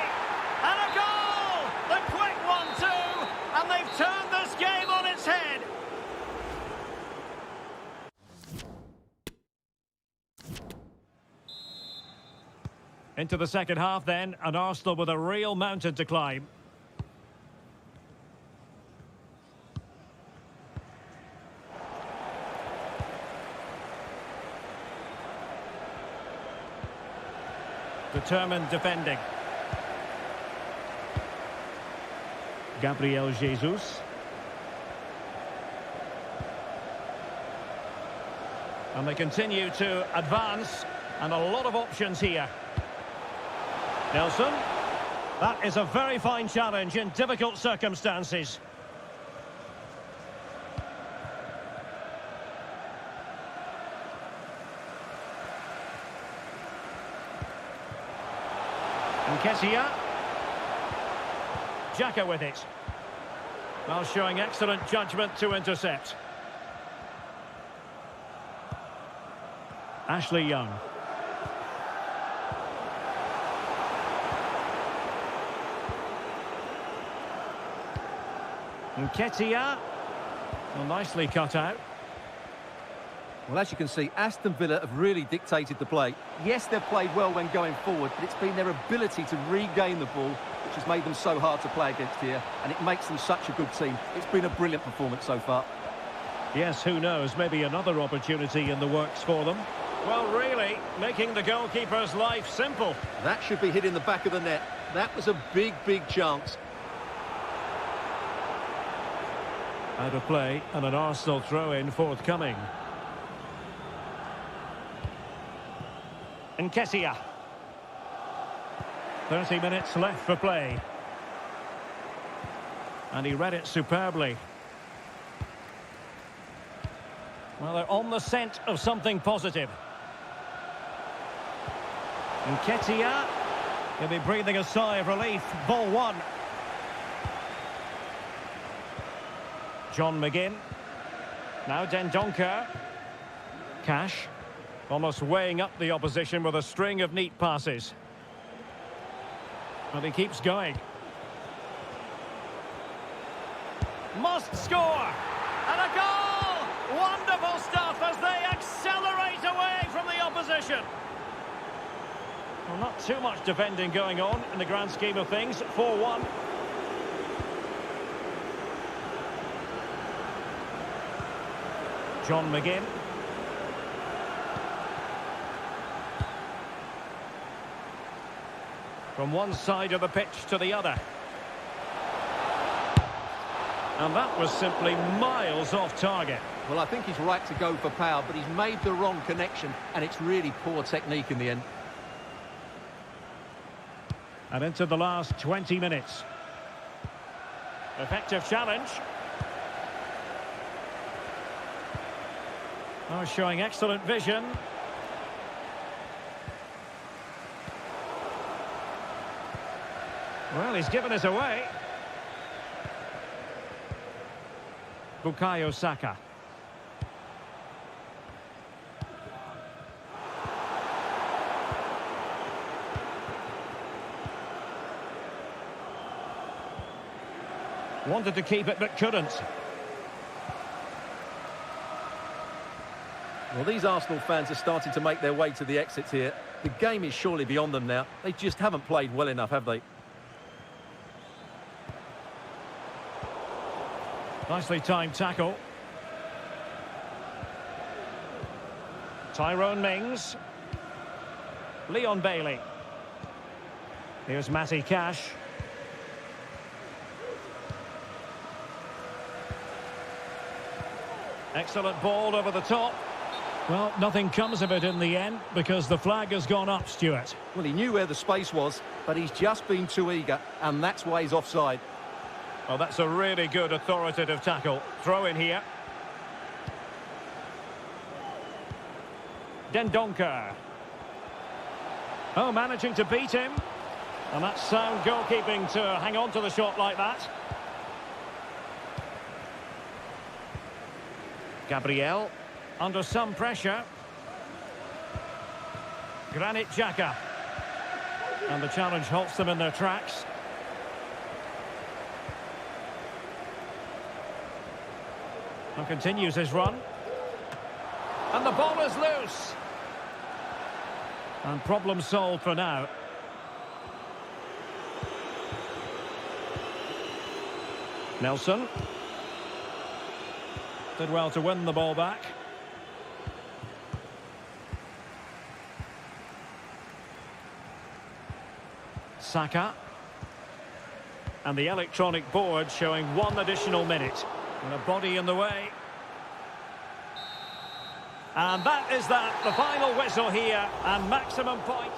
And a goal! The quick 1-2! And they've turned this game on its head. Into the second half then, and Arsenal with a real mountain to climb. Determined defending. Gabriel Jesus. And they continue to advance, and a lot of options here. Nelson. That is a very fine challenge in difficult circumstances. Nketiah. Xhaka with it. Well, showing excellent judgment to intercept. Ashley Young. Nketiah. Well, nicely cut out. Well, as you can see, Aston Villa have really dictated the play. Yes, they've played well when going forward, but it's been their ability to regain the ball which has made them so hard to play against here, and it makes them such a good team. It's been a brilliant performance so far. Yes, who knows, maybe another opportunity in the works for them. Well, really, making the goalkeeper's life simple. That should be hit in the back of the net. That was a big, big chance. Out of play, and an Arsenal throw-in forthcoming. Nketiah. 30 minutes left for play. And he read it superbly. Well, they're on the scent of something positive. Nketiah, he'll be breathing a sigh of relief. Ball one. John McGinn. Now Dendoncker. Cash. Almost weighing up the opposition with a string of neat passes. And he keeps going. Must score! And a goal! Wonderful stuff as they accelerate away from the opposition. Well, not too much defending going on in the grand scheme of things. 4-1. John McGinn. From one side of the pitch to the other. And that was simply miles off target. Well, I think he's right to go for power, but he's made the wrong connection, and it's really poor technique in the end. And into the last 20 minutes. Effective challenge. Oh, showing excellent vision. Well, he's given us away. Bukayo Saka. Wanted to keep it, but couldn't. Well, these Arsenal fans are starting to make their way to the exits here. The game is surely beyond them now. They just haven't played well enough, have they? Nicely timed tackle. Tyrone Mings. Leon Bailey. Here's Matty Cash. Excellent ball over the top. Well, nothing comes of it in the end because the flag has gone up, Stuart. Well, he knew where the space was, but he's just been too eager, and that's why he's offside. Well, that's a really good authoritative tackle. Throw in here. Dendoncker. Oh, managing to beat him. And that's sound goalkeeping to hang on to the shot like that. Gabriel, under some pressure. Granit Xhaka. And the challenge halts them in their tracks. And continues his run. And the ball is loose. And problem solved for now. Nelson. Did well to win the ball back. Saka. And the electronic board showing one additional minute. And a body in the way. And that is that. The final whistle here. And maximum point.